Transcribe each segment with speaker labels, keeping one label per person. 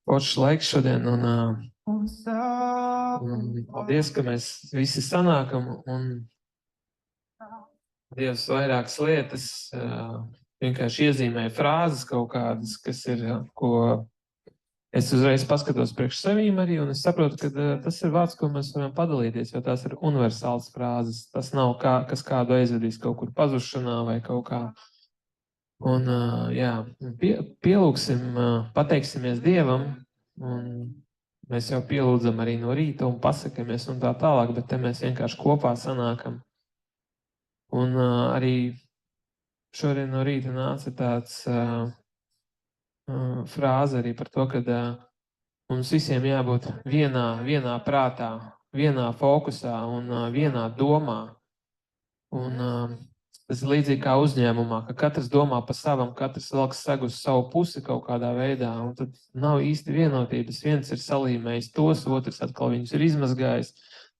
Speaker 1: Foršs laiks šodien, un paldies, ka mēs visi sanākam, un Dievs vairākas lietas vienkārši iezīmēja frāzes kaut kādas, kas ir, ko es uzreiz paskatos priekš sevīm arī, un es saprotu, ka tas ir vārds, ko mēs varam padalīties, jo tās ir universāls frāzes. Tas nav kas kādu aizvedīs kaut kur pazušanā vai kaut kā. Un, jā, pielūksim, pateiksimies Dievam, un mēs jau pielūdzam arī no rīta un pasakamies un tā tālāk, bet te mēs vienkārši kopā sanākam. Un arī šodien no rīta nāca tāds frāze arī par to, ka mums visiem jābūt vienā prātā, vienā fokusā un vienā domā. Un tas ir līdzīgi kā uzņēmumā, ka katrs domā pa savam, katrs velk segu uz savu pusi kaut kādā veidā, un tad nav īsti vienotības. Viens ir salīmējis tos, otrs atkal viņus ir izmazgājis,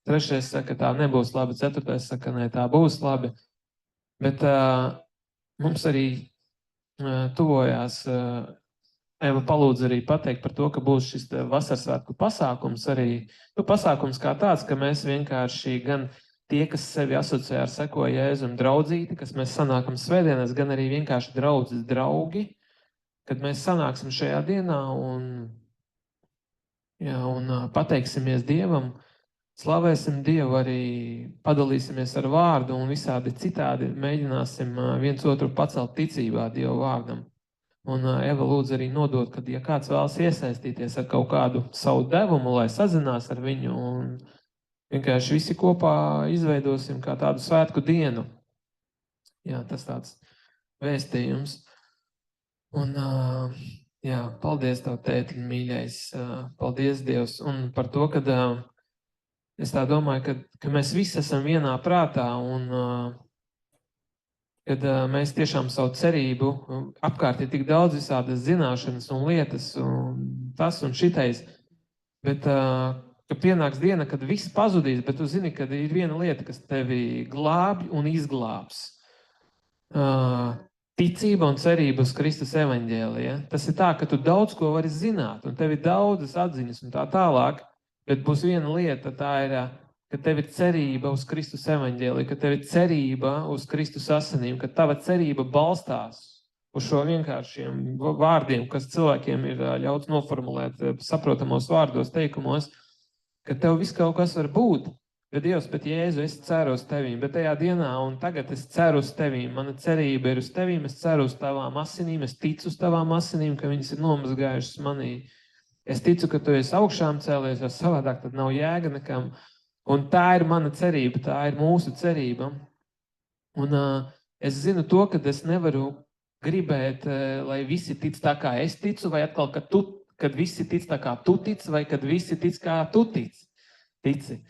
Speaker 1: trešais saka, tā nebūs labi, ceturtais saka, nē, tā būs labi. Bet mums arī tuvojās, Eva palūdz arī pateikt par to, ka būs šis vasarsvētku pasākums arī, pasākums kā tāds, ka mēs vienkārši gan tie, kas sevi asociē ar seko Jēzum draudzīti, kas mēs sanākam svētdienās, gan arī vienkārši draudzes draugi, kad mēs sanāksim šajā dienā un pateiksimies Dievam, slavēsim Dievu, arī padalīsimies ar vārdu un visādi citādi mēģināsim viens otru pacelt ticībā Dievu vārdam. Un Eva lūdz arī nodot, kad ja kāds vēlas iesaistīties ar kaut kādu savu devumu, lai sazinās ar viņu, un vienkārši visi kopā izveidosim kā tādu svētku dienu. Jā, tas tāds vēstījums. Un paldies Tev, tēti, mīļais, paldies Dievs. Un par to, kad es tā domāju, ka mēs visi esam vienā prātā un kad mēs tiešām savu cerību, apkārt ir tik daudz visādas zināšanas un lietas un tas un šitais, bet ka pienāks diena, kad viss pazudīs, bet tu zini, ka ir viena lieta, kas tevi glābj un izglābs. Ticība un cerība uz Kristus evaņģēliju. Ja? Tas ir tā, ka tu daudz ko vari zināt un tev ir daudzas atziņas un tā tālāk, bet būs viena lieta, tā ir, ka tev ir cerība uz Kristus evaņģēliju, ka tev ir cerība uz Kristus asinīm, ka tava cerība balstās uz šo vienkāršiem vārdiem, kas cilvēkiem ir ļauts noformulēt saprotamos vārdos, teikumos, ka tev viss kaut kas var būt. Bet Dievs, bet Jēzu, es ceru uz Tevīm, bet tajā dienā un tagad es ceru uz Tevīm, mana cerība ir uz Tevīm, es ceru uz Tavām asinīm, es ticu uz Tavām asinīm, ka viņas ir nomazgājušas manī. Es ticu, ka Tu esi augšām cēlies, jo savādāk tad nav jēga nekam. Un tā ir mana cerība, tā ir mūsu cerība. Un es zinu to, ka es nevaru gribēt, lai visi tic tā, kā es ticu, vai atkal, kad visi tic tā, kā tu tic, vai kad visi tic, kā tu tici.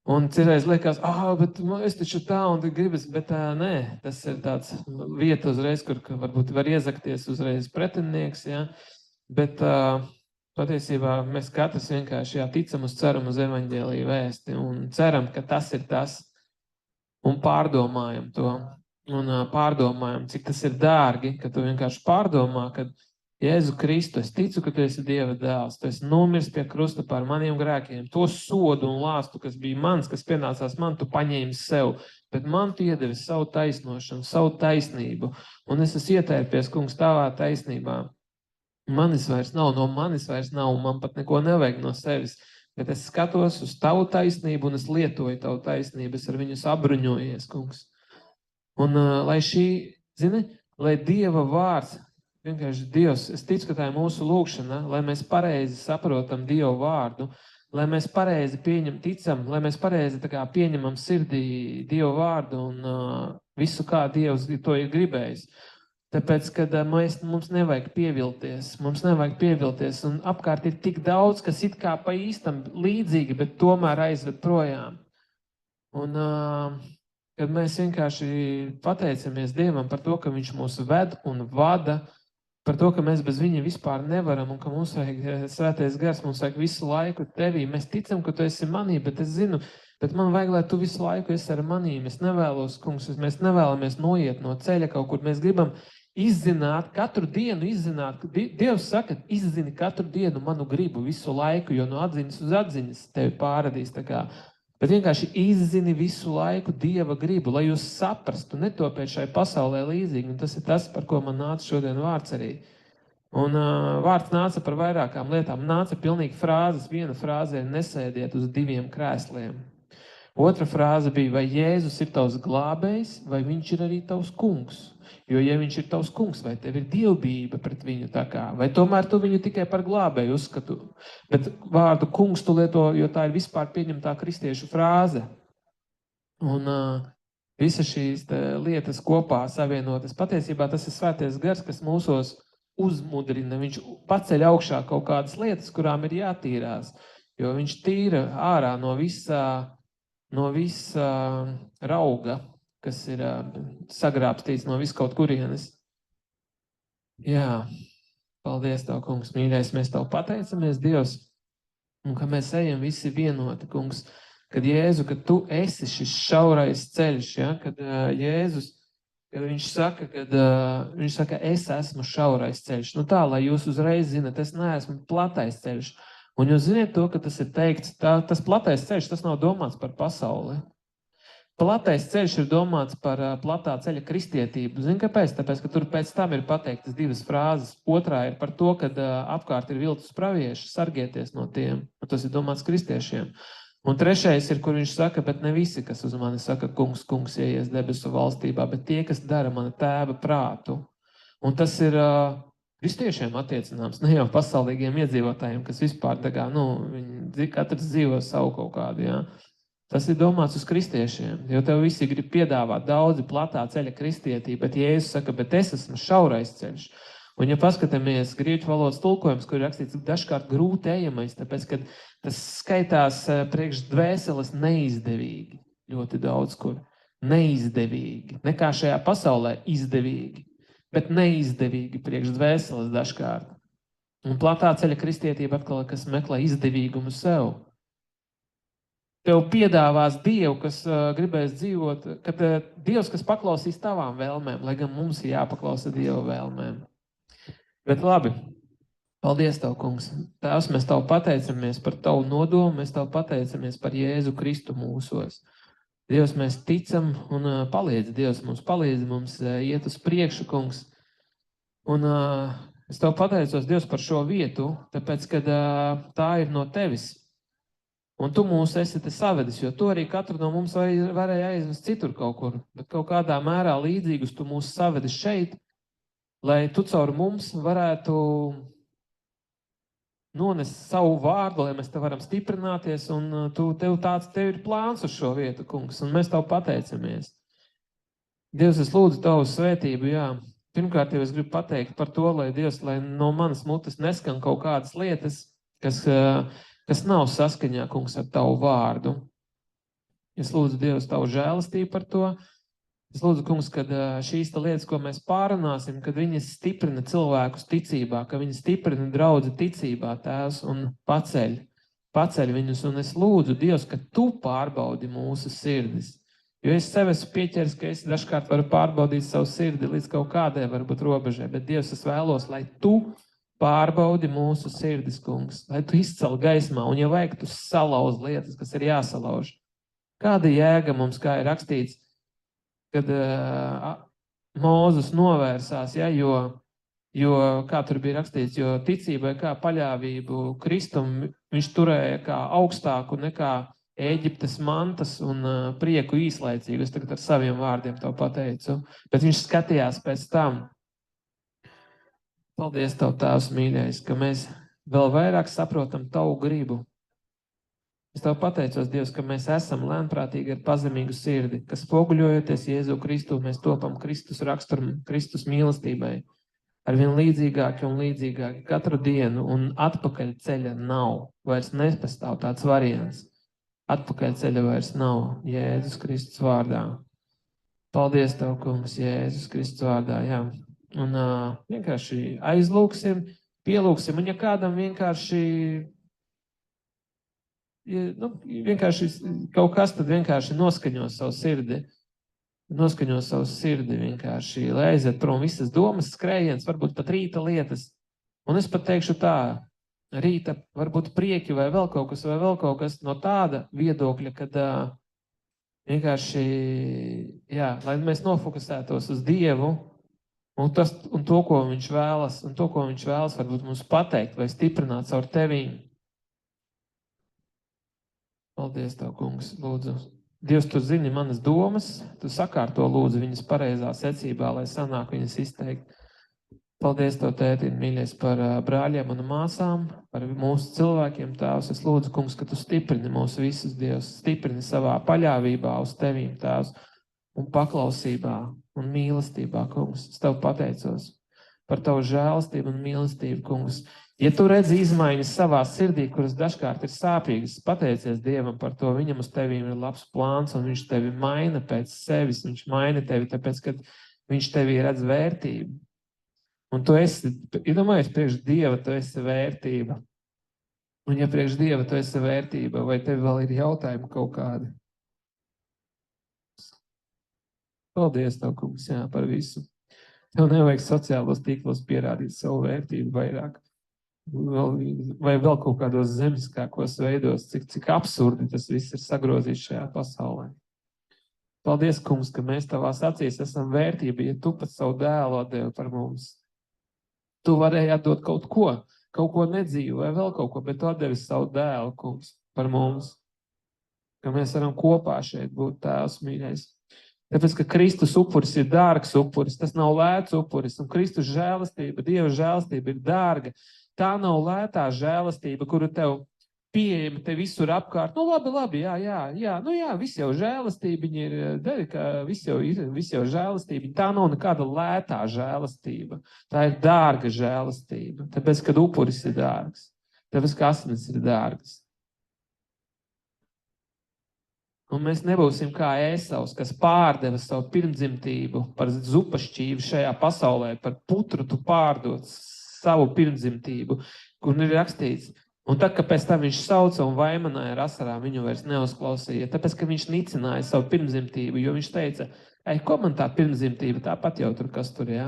Speaker 1: Un citreiz liekas, bet es taču tā un gribas, bet nē, tas ir tāds vieta uzreiz, kur varbūt var iezakties uzreiz pretinieks, ja? Bet patiesībā mēs katrs vienkārši ticam uz ceram uz evaņģēliju vēsti un ceram, ka tas ir tas un pārdomājam to un pārdomājam, cik tas ir dārgi, ka tu vienkārši pārdomā, ka Jēzu Kristu, es ticu, ka Tu esi Dieva dēls, Tu esi nomirs pie krusta par maniem grēkiem, to sodu un lāstu, kas bija mans, kas pienācās man, Tu paņēmi sev, bet man Tu iedevi savu taisnošanu, savu taisnību, un es esmu ietērpies, kungs, Tavā taisnībā. Manis vairs nav, no manis vairs nav, un man pat neko nevajag no sevis, bet es skatos uz Tavu taisnību, un es lietoju Tavu taisnību, es ar viņus abruņojies, kungs. Un lai lai Dieva vārds, vienkārši Dievs, es ticu, ka tā ir mūsu lūkšana, lai mēs pareizi saprotam Dievu vārdu, lai mēs pareizi ticam, lai mēs pareizi pieņemam sirdī Dievu vārdu un visu, kā Dievs to ir gribējis. Tāpēc, kad mums nevajag pievilties, un apkārt ir tik daudz, kas it kā pa īstam līdzīgi, bet tomēr aizved projām. Un kad mēs vienkārši pateicamies Dievam par to, ka Viņš mūs ved un vada, par to, ka mēs bez Viņa vispār nevaram un ka mums vajag svētais gars, mums vajag visu laiku Tevī. Mēs ticam, ka Tu esi manī, bet es zinu, bet man vajag, lai Tu visu laiku esi ar manī. Mēs nevēlos, kungs, mēs nevēlamies noiet no ceļa kaut kur. Mēs gribam izzināt, katru dienu izzināt. Dievs saka, izzini katru dienu manu gribu visu laiku, jo no atziņas uz atziņas tevi pāradīs. Tā kā. Bet vienkārši izzini visu laiku Dieva gribu, lai jūs saprastu, netopiet šai pasaulē līdzīgi. Un tas ir tas, par ko man nāca šodien vārds arī. Un vārds nāca par vairākām lietām. Nāca pilnīgi frāzes. Viena frāze ir nesēdiet uz 2 krēsliem. Otra frāze bija, vai Jēzus ir tavs glābējs, vai viņš ir arī tavs kungs. Jo, ja viņš ir tavs kungs, vai tev ir dievbijība pret viņu tā kā, vai tomēr tu viņu tikai par glābēju uzskatu. Bet vārdu kungs tu lieto, jo tā ir vispār pieņemtā kristiešu frāze. Un visas šīs lietas kopā savienotas. Patiesībā tas ir svētais gars, kas mūsos uzmudrina. Viņš paceļ augšā kaut kādas lietas, kurām ir jātīrās. Jo viņš tīra ārā no visa rauga, kas ir sagrābstīts no viskaut kurienes. Jā, paldies Tev, kungs, mīļais, mēs Tev pateicamies, Dievs, un ka mēs ejam visi vienoti, kungs, kad Jēzu, kad Tu esi šis šaurais ceļš, ja? Kad Jēzus, kad viņš saka, es esmu šaurais ceļš. Nu tā, lai jūs uzreiz zinat, es neesmu platais ceļš. Un jūs ziniet to, ka tas ir teikts, tas platais ceļš, tas nav domāts par pasauli. Platais ceļš ir domāts par platā ceļa kristietību. Zini, kāpēc? Tāpēc, ka tur pēc tam ir pateiktas 2 frāzes. Otrā ir par to, ka apkārt ir viltus pravieši, sargieties no tiem. Un tas ir domāts kristiešiem. Un trešais ir, kur viņš saka, bet ne visi, kas uz mani saka, kungs, kungs, ieies debesu valstībā, bet tie, kas dara mana tēva prātu. Un tas ir kristiešiem attiecināms, ne jau pasaulīgiem iedzīvotājiem, kas vispār tā kā, viņi katrs dzīvo savu kaut kādu, jā. Tas ir domāts uz kristiešiem, jo tev visi grib piedāvāt daudzi platā ceļa kristietību, bet Jēzus saka, bet es esmu šaurais ceļš. Un ja paskatāmies grieķu valodas tulkojums, kur ir rakstīts dažkārt grūti ejamais, tāpēc, ka tas skaitās priekš dvēseles neizdevīgi, ļoti daudz kur, neizdevīgi, nekā šajā pasaulē izdevīgi, bet neizdevīgi priekš dvēseles dažkārt. Un platā ceļa kristietība atkal, kas meklē izdevīgumu sev. Tev piedāvās Dievu, kas gribēs dzīvot, kad Dievs, kas paklausīs tavām vēlmēm, lai gan mums ir jāpaklausa Dieva vēlmēm. Bet labi, paldies Tev, kungs. Tēvs, mēs Tev pateicamies par Tavu nodomu, mēs Tev pateicamies par Jēzu Kristu mūsos. Dievs, mēs ticam un palīdz, Dievs mums palīdz, mums iet uz priekšu, kungs. Un es Tev pateicos, Dievs, par šo vietu, tāpēc, kad tā ir no Tevis. Un Tu mūs esi te savedis, jo Tu arī katru no mums varēja aizvest citur kaut kur, bet kaut kādā mērā līdzīgus Tu mūs savedis šeit, lai Tu caur mums varētu nonest savu vārdu, lai mēs te varam stiprināties, un tev ir plāns uz šo vietu, kungs, un mēs Tev pateicamies. Dievs, es lūdzu Tavu svētību, jā. Pirmkārt, jau es gribu pateikt par to, lai Dievs, lai no manas mutes neskan kaut kādas lietas, kas nav saskaņā, kungs, ar Tavu vārdu. Es lūdzu Dievs Tavu žēlastību par to. Es lūdzu, kungs, kad šīs lietas, ko mēs pārunāsim, kad viņi stiprina cilvēkus ticībā, ka viņi stiprina draudzi ticībā, Tēvs, un paceļ viņus. Un es lūdzu, Dievs, ka Tu pārbaudi mūsu sirdis. Jo es sev esmu pieķeris, ka es dažkārt varu pārbaudīt savu sirdi līdz kaut kādai varbūt robežai, bet Dievs, es vēlos, lai Tu pārbaudi mūsu sirdis, kungs, lai Tu izcel gaismā, un ja vajag, Tu salauz lietas, kas ir jāsalauž. Kāda jēga mums, kā ir rakstīts, kad Mūzes novērsās, ja, jo, kā tur bija rakstīts, jo ticībai kā paļāvību Kristum viņš turēja kā augstāku nekā Ēģiptes mantas un prieku īslaicīgu. Es tagad ar saviem vārdiem to pateicu, bet viņš skatījās pēc tam. Paldies Tev, Tēvs mīļais, ka mēs vēl vairāk saprotam Tavu gribu. Es Tev pateicos, Dievs, ka mēs esam lēnprātīgi ar pazemīgu sirdi, ka spoguļojoties Jēzu Kristu, mēs topam Kristus raksturam, Kristus mīlestībai, arvien līdzīgāki un līdzīgāki katru dienu, un atpakaļ ceļa nav, vairs nepastāv tāds variants. Atpakaļ ceļa vairs nav, Jēzus Kristus vārdā. Paldies Tev, kungs, Jēzus Kristus vārdā, jā. Un vienkārši aizlūksim, pielūksim, un ja kādam vienkārši kaut kas, tad vienkārši noskaņo savu sirdi. noskaņo savu sirdi vienkārši, lai aiziet prom visas domas, skrējiens, varbūt pat rīta lietas. Un es pat teikšu tā, rīta varbūt prieki vai vēl kaut kas no tāda viedokļa, kad vienkārši, jā, lai mēs nofokusētos uz Dievu un to, ko viņš vēlas varbūt mums pateikt vai stiprināt caur tevīm. Paldies Tev, kungs, lūdzu. Dievs, Tu zini manas domas, Tu sakārto lūdzu viņas pareizā secībā, lai sanāk viņas izteikt. Paldies Tev, Tēti, mīļais, par brāļiem un māsām, par mūsu cilvēkiem, Tēvs. Es lūdzu, kungs, ka Tu stiprini mūs visus, Dievs, stiprini savā paļāvībā uz Tevīm, Tēvs, un paklausībā un mīlestībā, kungs. Es Tev pateicos par Tavu žēlastību un mīlestību, kungs. Ja Tu redzi izmaiņas savā sirdī, kuras dažkārt ir sāpīgas, pateicies Dievam par to, viņam uz Tevīm ir labs plāns, un viņš tevi maina pēc sevis, viņš maina tevi, tāpēc, ka viņš tevī redz vērtību. Un tu esi, iedomājies, priekš Dieva tu esi vērtība. Un ja priekš Dieva tu esi vērtība, vai tev vēl ir jautājumi kaut kādi? Paldies Tev, kungs, jā, par visu. Tev nevajag sociālos tīklos pierādīt savu vērtību vairāk. Vai vēl kaut kādos zemiskākos veidos, cik absurdi tas viss ir sagrozīts šajā pasaulē. Paldies, kungs, ka mēs Tavās acīs esam vērtība, ja Tu pat savu dēlu atdevi par mums. Tu varēji atdot kaut ko nedzīvu vai vēl kaut ko, bet Tu atdevi savu dēlu, kungs, par mums. Ka mēs varam kopā šeit būt, Tēvs mīļais. Tāpēc, ka Kristus upuris ir dārgs upuris, tas nav lēts upuris, un Kristus žēlastība, Dieva žēlastība ir dārga. Tā nav lētā žēlastība, kuru tev pieejama te visur apkārt. Nu labi, jā, viss jau žēlastībiņa ir, viss jau žēlastībiņa. Tā nav nekāda lētā žēlastība. Tā ir dārga žēlastība. Tāpēc, kad upuris ir dārgs. Tāpēc, ka asinis ir dārgas. Un mēs nebūsim kā Ēsavs, kas pārdeva savu pirmdzimtību par zupašķību šajā pasaulē, par putru tu pārdod savu pirmdzimtību, kur ir rakstīts. Un tad, ka pēc tam viņš sauca un vaimanāja ar asarām, viņu vairs neuzklausīja. Tāpēc, ka viņš nicināja savu pirmdzimtību, jo viņš teica, ko man tā pirmdzimtība, tāpat jau tur kas tur, jā.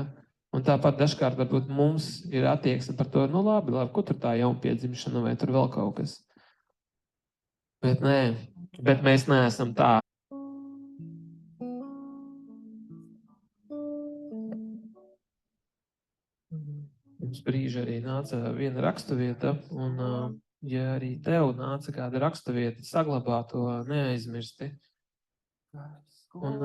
Speaker 1: Un tāpat dažkārt varbūt mums ir attieksme par to, nu labi, ko tur tā jaunpiedzimšana vai tur vēl kaut kas. Bet nē, bet mēs neesam tā. Pirms brīža arī nāca viena rakstuvieta, un ja arī tev nāca kāda rakstuvieta, saglabā to, neaizmirsti. Un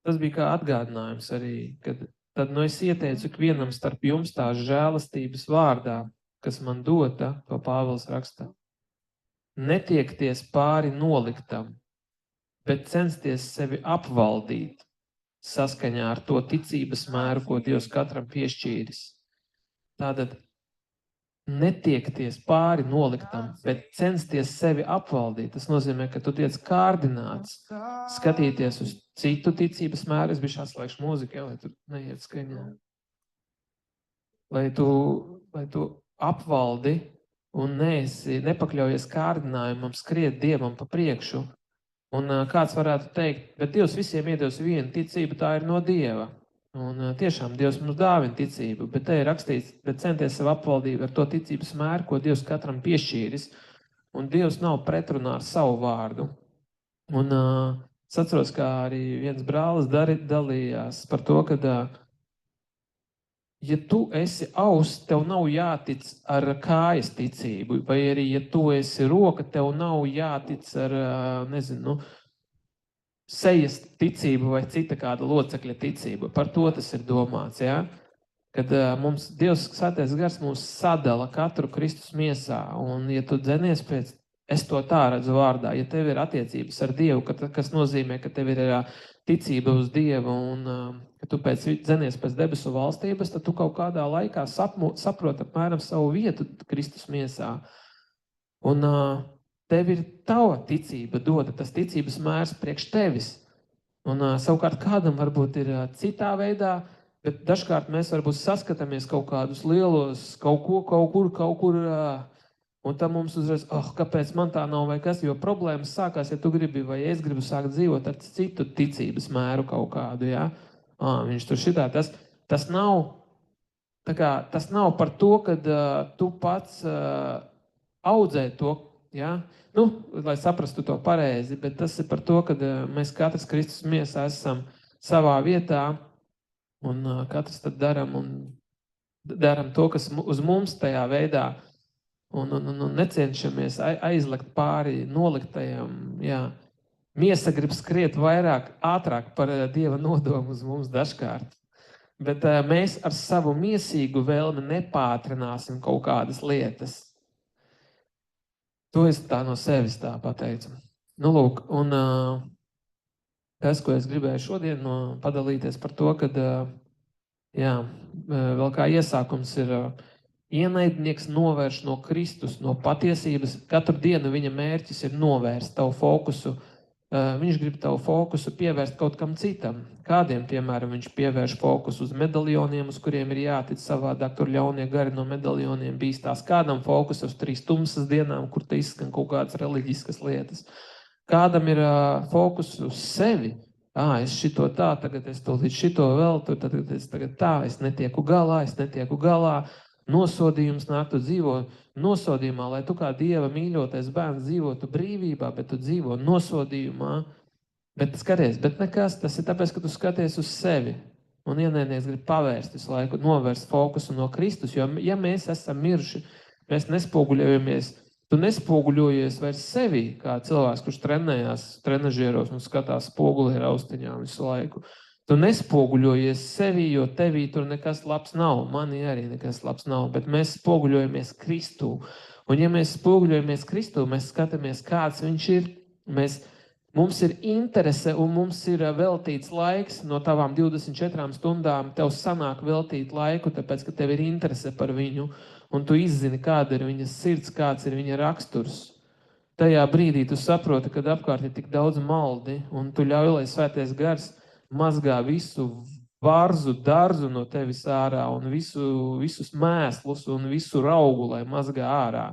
Speaker 1: tas bija kā atgādinājums arī, kad tad es ieteicu ikvienam starp jums tās žēlastības vārdā, kas man dota, to Pāvils raksta. Netiekties pāri noliktam, bet censties sevi apvaldīt saskaņā ar to ticības mēru, ko Dievs katram piešķīris. Tātad netiekties pāri noliktam, bet censties sevi apvaldīt. Tas nozīmē, ka tu tiec kārdināts skatīties uz citu ticības mēru. Es bišķi atslēgšu mūziku, lai tu neiet skaņā. Lai tu apvaldi un nepakļaujies kārdinājumam, skriet Dievam pa priekšu. Un kāds varētu teikt, bet Dievs visiem iedos vienu ticību, tā ir no Dieva. Un tiešām Dievs mums dāvina ticību, bet te ir rakstīts, bet centies sev apvaldīt ar to ticības mēru, ko Dievs katram piešķīris. Un Dievs nav pretrunā ar savu vārdu. Un es atceros, kā arī viens brālis dalījās par to, ka ja tu esi auss, tev nav jātic ar kājas ticību, vai arī, ja tu esi roka, tev nav jātic ar, sejas ticību vai cita kāda locekļa ticību. Par to tas ir domāts, ja? Kad mums Dievs Svētais Gars mūs sadala katru Kristus miesā, un ja tu dzenies pēc, es to tā redzu vārdā, ja tev ir attiecības ar Dievu, kas nozīmē, ka tev ir ticība uz Dievu un ka tu dzenies pēc debesu valstības, tad tu kaut kādā laikā saproti apmēram savu vietu Kristus miesā. Un tev ir tava ticība dota, tas ticības mērs priekš tevis. Un savukārt kādam varbūt ir citā veidā, bet dažkārt mēs varbūt saskatāmies kaut kādus lielos, kaut kur Un tad mums uzreiz, kāpēc man tā nav vai kas, jo problēmas sākās, ja tu gribi vai es gribu sākt dzīvot ar citu ticības mēru kaut kādu, ja? Viņš tur šitā, tas nav, tā kā, tas nav par to, kad tu pats audzē to, ja? Nu, lai saprastu to pareizi, bet tas ir par to, ka mēs katrs Kristus miesā esam savā vietā un katrs tad daram to, kas uz mums tajā veidā un necenšamies aizlekt pāri noliktajam, jā. Miesa grib skriet vairāk, ātrāk par Dieva nodomu uz mums dažkārt. Bet mēs ar savu miesīgu vēlmi nepātrināsim kaut kādas lietas. To es tā no sevis tā pateicu. Nu, lūk, un tas, ko es gribēju šodien padalīties par to, kad, jā, vēl kā iesākums ir ienaidnieks novērš no Kristus, no patiesības. Katru dienu viņa mērķis ir novērst tavu fokusu. Viņš grib tavu fokusu pievērst kaut kam citam. Kādiem, piemēram, viņš pievērš fokusu uz medaljoniem, uz kuriem ir jātic savādāk, tur ļaunie gari no medaljoniem bīstās. Kādam fokus uz 3 tumsas dienām, kur te izskan kaut kādas reliģiskas lietas. Kādam ir fokus uz sevi. Es šito tā, tagad es to līdz šito vēl, tagad es tagad tā, es netieku galā. Nosodījums nāk, tu dzīvo nosodījumā, lai tu kā Dieva mīļotais bērns dzīvotu brīvībā, bet tu dzīvo nosodījumā. Bet skaties, bet nekas, tas ir tāpēc, ka tu skaties uz sevi. Un ienaidnieks grib pavērst visu laiku, novērst fokusu no Kristus, jo ja mēs esam miruši, mēs nespoguļojamies, tu nespoguļojies vairs sevi, kā cilvēks, kurš trenējās trenažieros un skatās spoguli ar austiņām visu laiku. Tu nespoguļojies sevi, jo tevī tur nekas labs nav. Manī arī nekas labs nav, bet mēs spoguļojamies Kristū. Un ja mēs spoguļojamies Kristū, mēs skatāmies, kāds viņš ir. Mums ir interese un mums ir veltīts laiks no tavām 24 stundām. Tev sanāk veltīt laiku, tāpēc, ka tev ir interese par viņu. Un tu izzini, kāda ir viņa sirds, kāds ir viņa raksturs. Tajā brīdī tu saproti, kad apkārt ir tik daudz maldi, un tu ļauj, lai Svētais Gars mazgā visu varzu, darzu no tevis ārā un visus mēslus un visu raugu, lai mazgā ārā.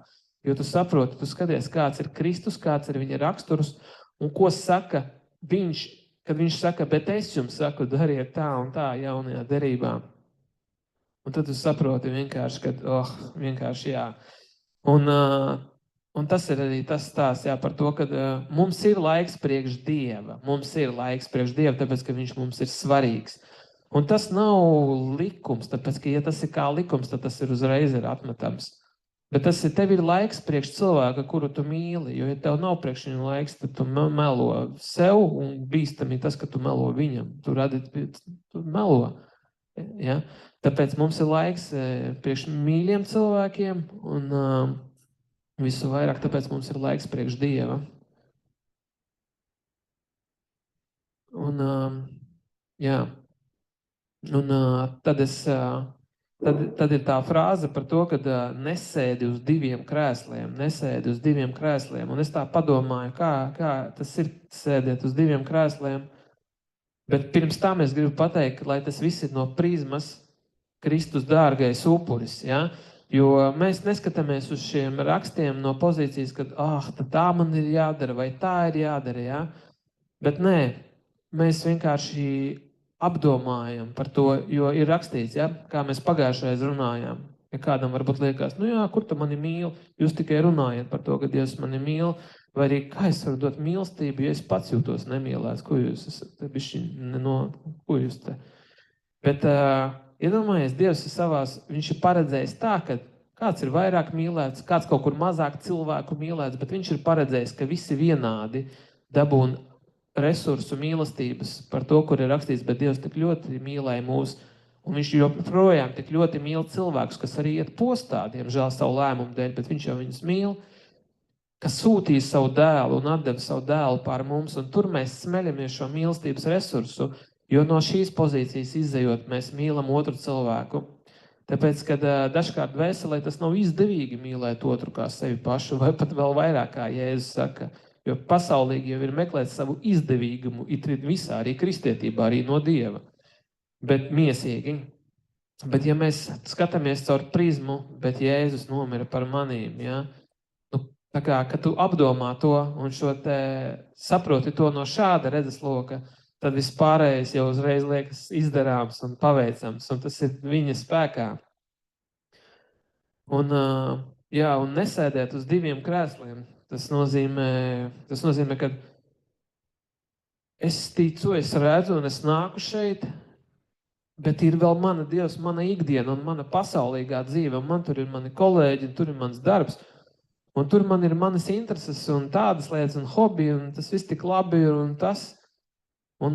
Speaker 1: Jo tu saproti, tu skaties, kāds ir Kristus, kāds ir viņa raksturs un ko saka viņš, kad viņš saka, bet es jums saku, dariet tā un tā jaunajā derībā. Un tad tu saproti vienkārši, ka, vienkārši jā. Un tas ir arī tas stāsts par to, ka mums ir laiks priekš Dieva. Mums ir laiks priekš Dieva, tāpēc, ka viņš mums ir svarīgs. Un tas nav likums, tāpēc, ka ja tas ir kā likums, tad tas ir uzreiz atmetams. Bet tev ir laiks priekš cilvēka, kuru tu mīli, jo ja tev nav priekš viņa laiks, tad tu melo sev un bīstami tas, ka tu melo viņam. Tu melo. Ja? Tāpēc mums ir laiks priekš mīļiem cilvēkiem un visu vairāk, tāpēc mums ir laiks priekš Dieva. Un, jā. Un tad ir tā frāze par to, ka nesēdi uz 2 krēsliem, Un es tā padomāju, kā tas ir sēdēt uz 2 krēsliem. Bet pirms tam es gribu pateikt, lai tas viss ir no prizmas Kristus dārgais upuris, ja? Jo mēs neskatāmies uz šiem rakstiem no pozīcijas, ka tā man ir jādara vai tā ir jādara, ja? Bet nē, mēs vienkārši apdomājam par to, jo ir rakstīts, ja? Kā mēs pagājušais runājām. Ja kādam varbūt liekas, kur tu mani mīli? Jūs tikai runājat par to, ka Dievs mani mīli, vai arī kā es varu dot mīlestību, ja es pats jūtos nemīlēts, ko jūs esat, ko jūs te? Bet iedomājies, Dievs viņš ir paredzējis tā, ka kāds ir vairāk mīlēts, kāds kaut kur mazāk cilvēku mīlēts, bet viņš ir paredzējis, ka visi vienādi dabūn resursu mīlestības par to, kur ir rakstīts, bet Dievs tik ļoti mīlēja mūs, un viņš joprojām tik ļoti mīl cilvēkus, kas arī iet postā, diemžēl savu lēmumu dēļ, bet viņš jau viņus mīl, kas sūtīja savu dēlu un atdeva savu dēlu pār mums, un tur mēs smeļamies šo mīlestības resursu, jo no šīs pozīcijas izejot, mēs mīlam otru cilvēku. Tāpēc, kad dažkārt vēselē tas nav izdevīgi mīlēt otru kā sevi pašu, vai pat vēl vairāk, kā Jēzus saka. Jo pasaulīgi jau ir meklēt savu izdevīgumu, it visā, arī kristietībā, arī no Dieva. Bet miesīgi. Bet ja mēs skatāmies caur prizmu, bet Jēzus nomira par manīm, ja? Tā kā, kad tu apdomā to un šo te saproti to no šāda redzesloka, tad viss pārējais jau uzreiz liekas izdarāms un paveicams, un tas ir viņa spēkā. Un, jā, un nesēdēt uz 2 krēsliem. Tas nozīmē, ka es ticu, es redzu un es nāku šeit, bet ir vēl mana Dievs, mana ikdiena un mana pasaulīgā dzīve, un man tur ir mani kolēģi, un tur ir mans darbs, un tur man ir manas intereses un tādas lietas un hobi, un tas viss tik labi ir un tas. Un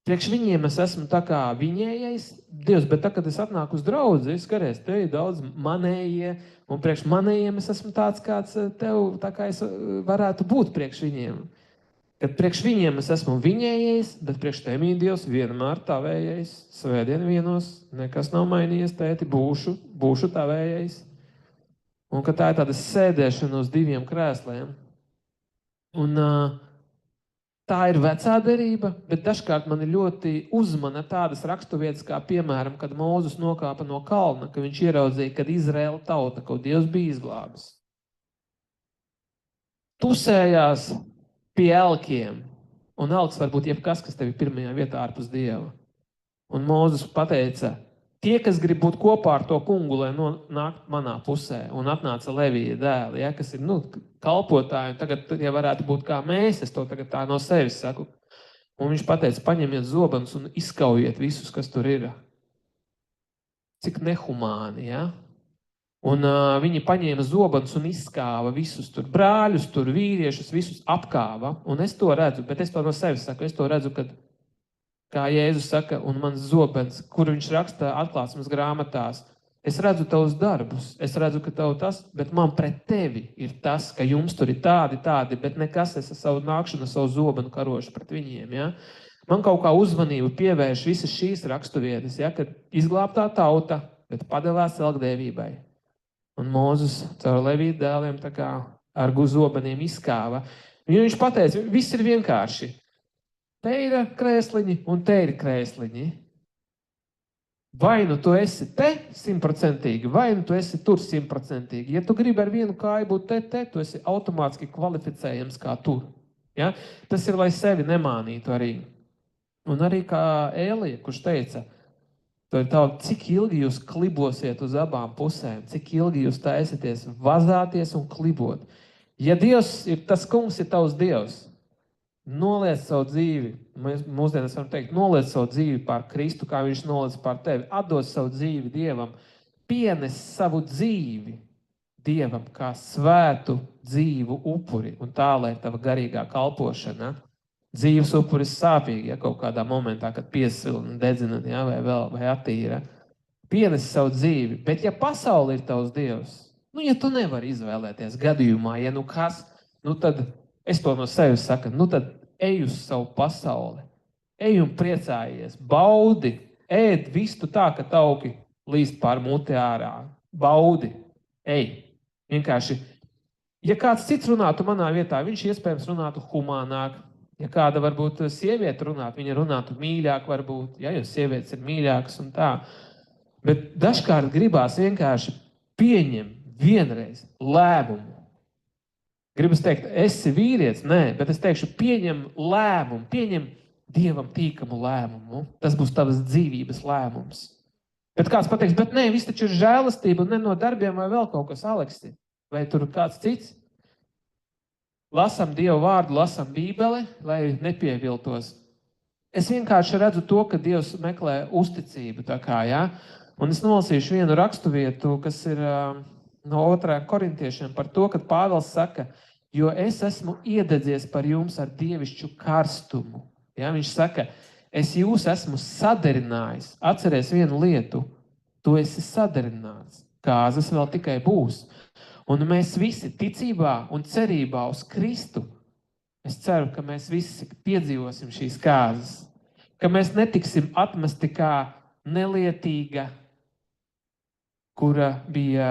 Speaker 1: priekš viņiem es esmu tā kā viņējais Dievs, bet tā, kad es atnāku uz draudzi, es skaties, te ir daudz manējie, un priekš manējiem es esmu tāds, kāds tev, tā kā es varētu būt priekš viņiem. Kad priekš viņiem es esmu viņējais, bet priekš tevī Dievs vienmēr tavējais, svētdien vienos, nekas nav mainījies, tēti, būšu tavējais. Un ka tā ir tāda sēdēšana uz 2 krēsliem. Un tā ir vecā derība, bet dažkārt mani ļoti uzmana tādas raksturvietas, kā piemēram, kad Mūzes nokāpa no kalna, ka viņš ieraudzīja, kad Izraēla tauta, kaut Dievs bija izglābis. Tusējās pie elkiem, un elks var būt jebkas, kas tev ir pirmajā vietā ārpus Dieva. Un Mūzes pateica, tie, kas grib būt kopā ar to kungu, lai nāk manā pusē, un atnāca Levija dēli, ja, kas ir, kalpotāji, un tagad tie varētu būt kā mēs, es to tagad tā no sevis saku. Un viņš pateica, paņemiet zobenus un izskaujiet visus, kas tur ir. Cik nehumāni, ja? Un viņi paņēma zobenus un izskāva visus tur brāļus, tur vīriešus, visus apkāva. Un es to redzu, bet es to no sevis saku, es to redzu, kad, kā Jēzus saka, un mans zobens, kur viņš raksta atklāsmes grāmatās, es redzu tavus darbus, es redzu, ka tev tas, bet man pret tevi ir tas, ka jums tur ir tādi, bet nekas es ar savu nākšanu, savu zobenu karošu pret viņiem, ja? Man kaut kā uzmanību pievērš visas šīs raksturvietas, ja, kad izglābtā tauta, bet padevās elgdevībai. Un Mūzes caur Levija dēliem tā kā ar zobeniem izskāva. Viņš pateica, viss ir vienkārši. Te ir krēsliņi un te ir krēsliņi. Vai nu tu esi te 100%, vai nu tu esi tur 100%. Ja tu gribi ar vienu kāju būt te, tu esi automātiski kvalificējams kā tur. Ja? Tas ir, lai sevi nemānītu arī. Un arī kā Ēlija, kurš teica, cik ilgi jūs klibosiet uz abām pusēm, cik ilgi jūs taisaties vazāties un klibot. Ja Dievs ir tas kungs, ir tavs Dievs, noliec savu dzīvi, mēs mūsdienas varam teikt, noliec savu dzīvi pār Kristu, kā viņš noliec pār tevi, atdod savu dzīvi Dievam, pienes savu dzīvi Dievam kā svētu dzīvu upuri, un tā, lai tava garīgā kalpošana, dzīves upuris sāpīgi, ja kaut kādā momentā, kad piesilina, dedzina, ja, vai attīra. Pienes savu dzīvi. Bet ja pasaule ir tavs Dievs, ja tu nevari izvēlēties gadījumā, ja kas, tad es to no sevis saku, tad ej uz savu pasauli. Ej un priecājies, baudi, ēd vistu tā, ka tauki līst pār muti ārā. Baudi, ej. Vienkārši, ja kāds cits runātu manā vietā, viņš iespējams runātu humānāk. Ja kāda varbūt sieviete runāt, viņa runātu mīļāk varbūt, ja, jo sievietes ir mīļākas un tā. Bet dažkārt gribās vienkārši pieņem vienreiz lēmumu. Gribas teikt, esi vīrietis? Nē, bet es teikšu, pieņem lēmumu, pieņem Dievam tīkamu lēmumu. Tas būs tavas dzīvības lēmums. Bet kāds pateiks, bet nē, viss taču ir žēlastība un ne no darbiem vai vēl kaut kas, Aleksi. Vai tur kāds cits? Lasam Dievu vārdu, lasam Bībeli, lai nepieviltos. Es vienkārši redzu to, ka Dievs meklē uzticību. Tā kā, ja? Un es nolasīšu vienu raksturvietu, kas ir no 2. korintiešiem par to, kad Pāvils saka, jo es esmu iededzies par jums ar dievišķu karstumu. Ja? Viņš saka, es jūs esmu sadarinājis. Atceries vienu lietu, tu esi sadarināts. Kāzas vēl tikai būs. Un mēs visi ticībā un cerībā uz Kristu, es ceru, ka mēs visi piedzīvosim šīs kāzas, ka mēs netiksim atmesti kā nelietīga, kura bija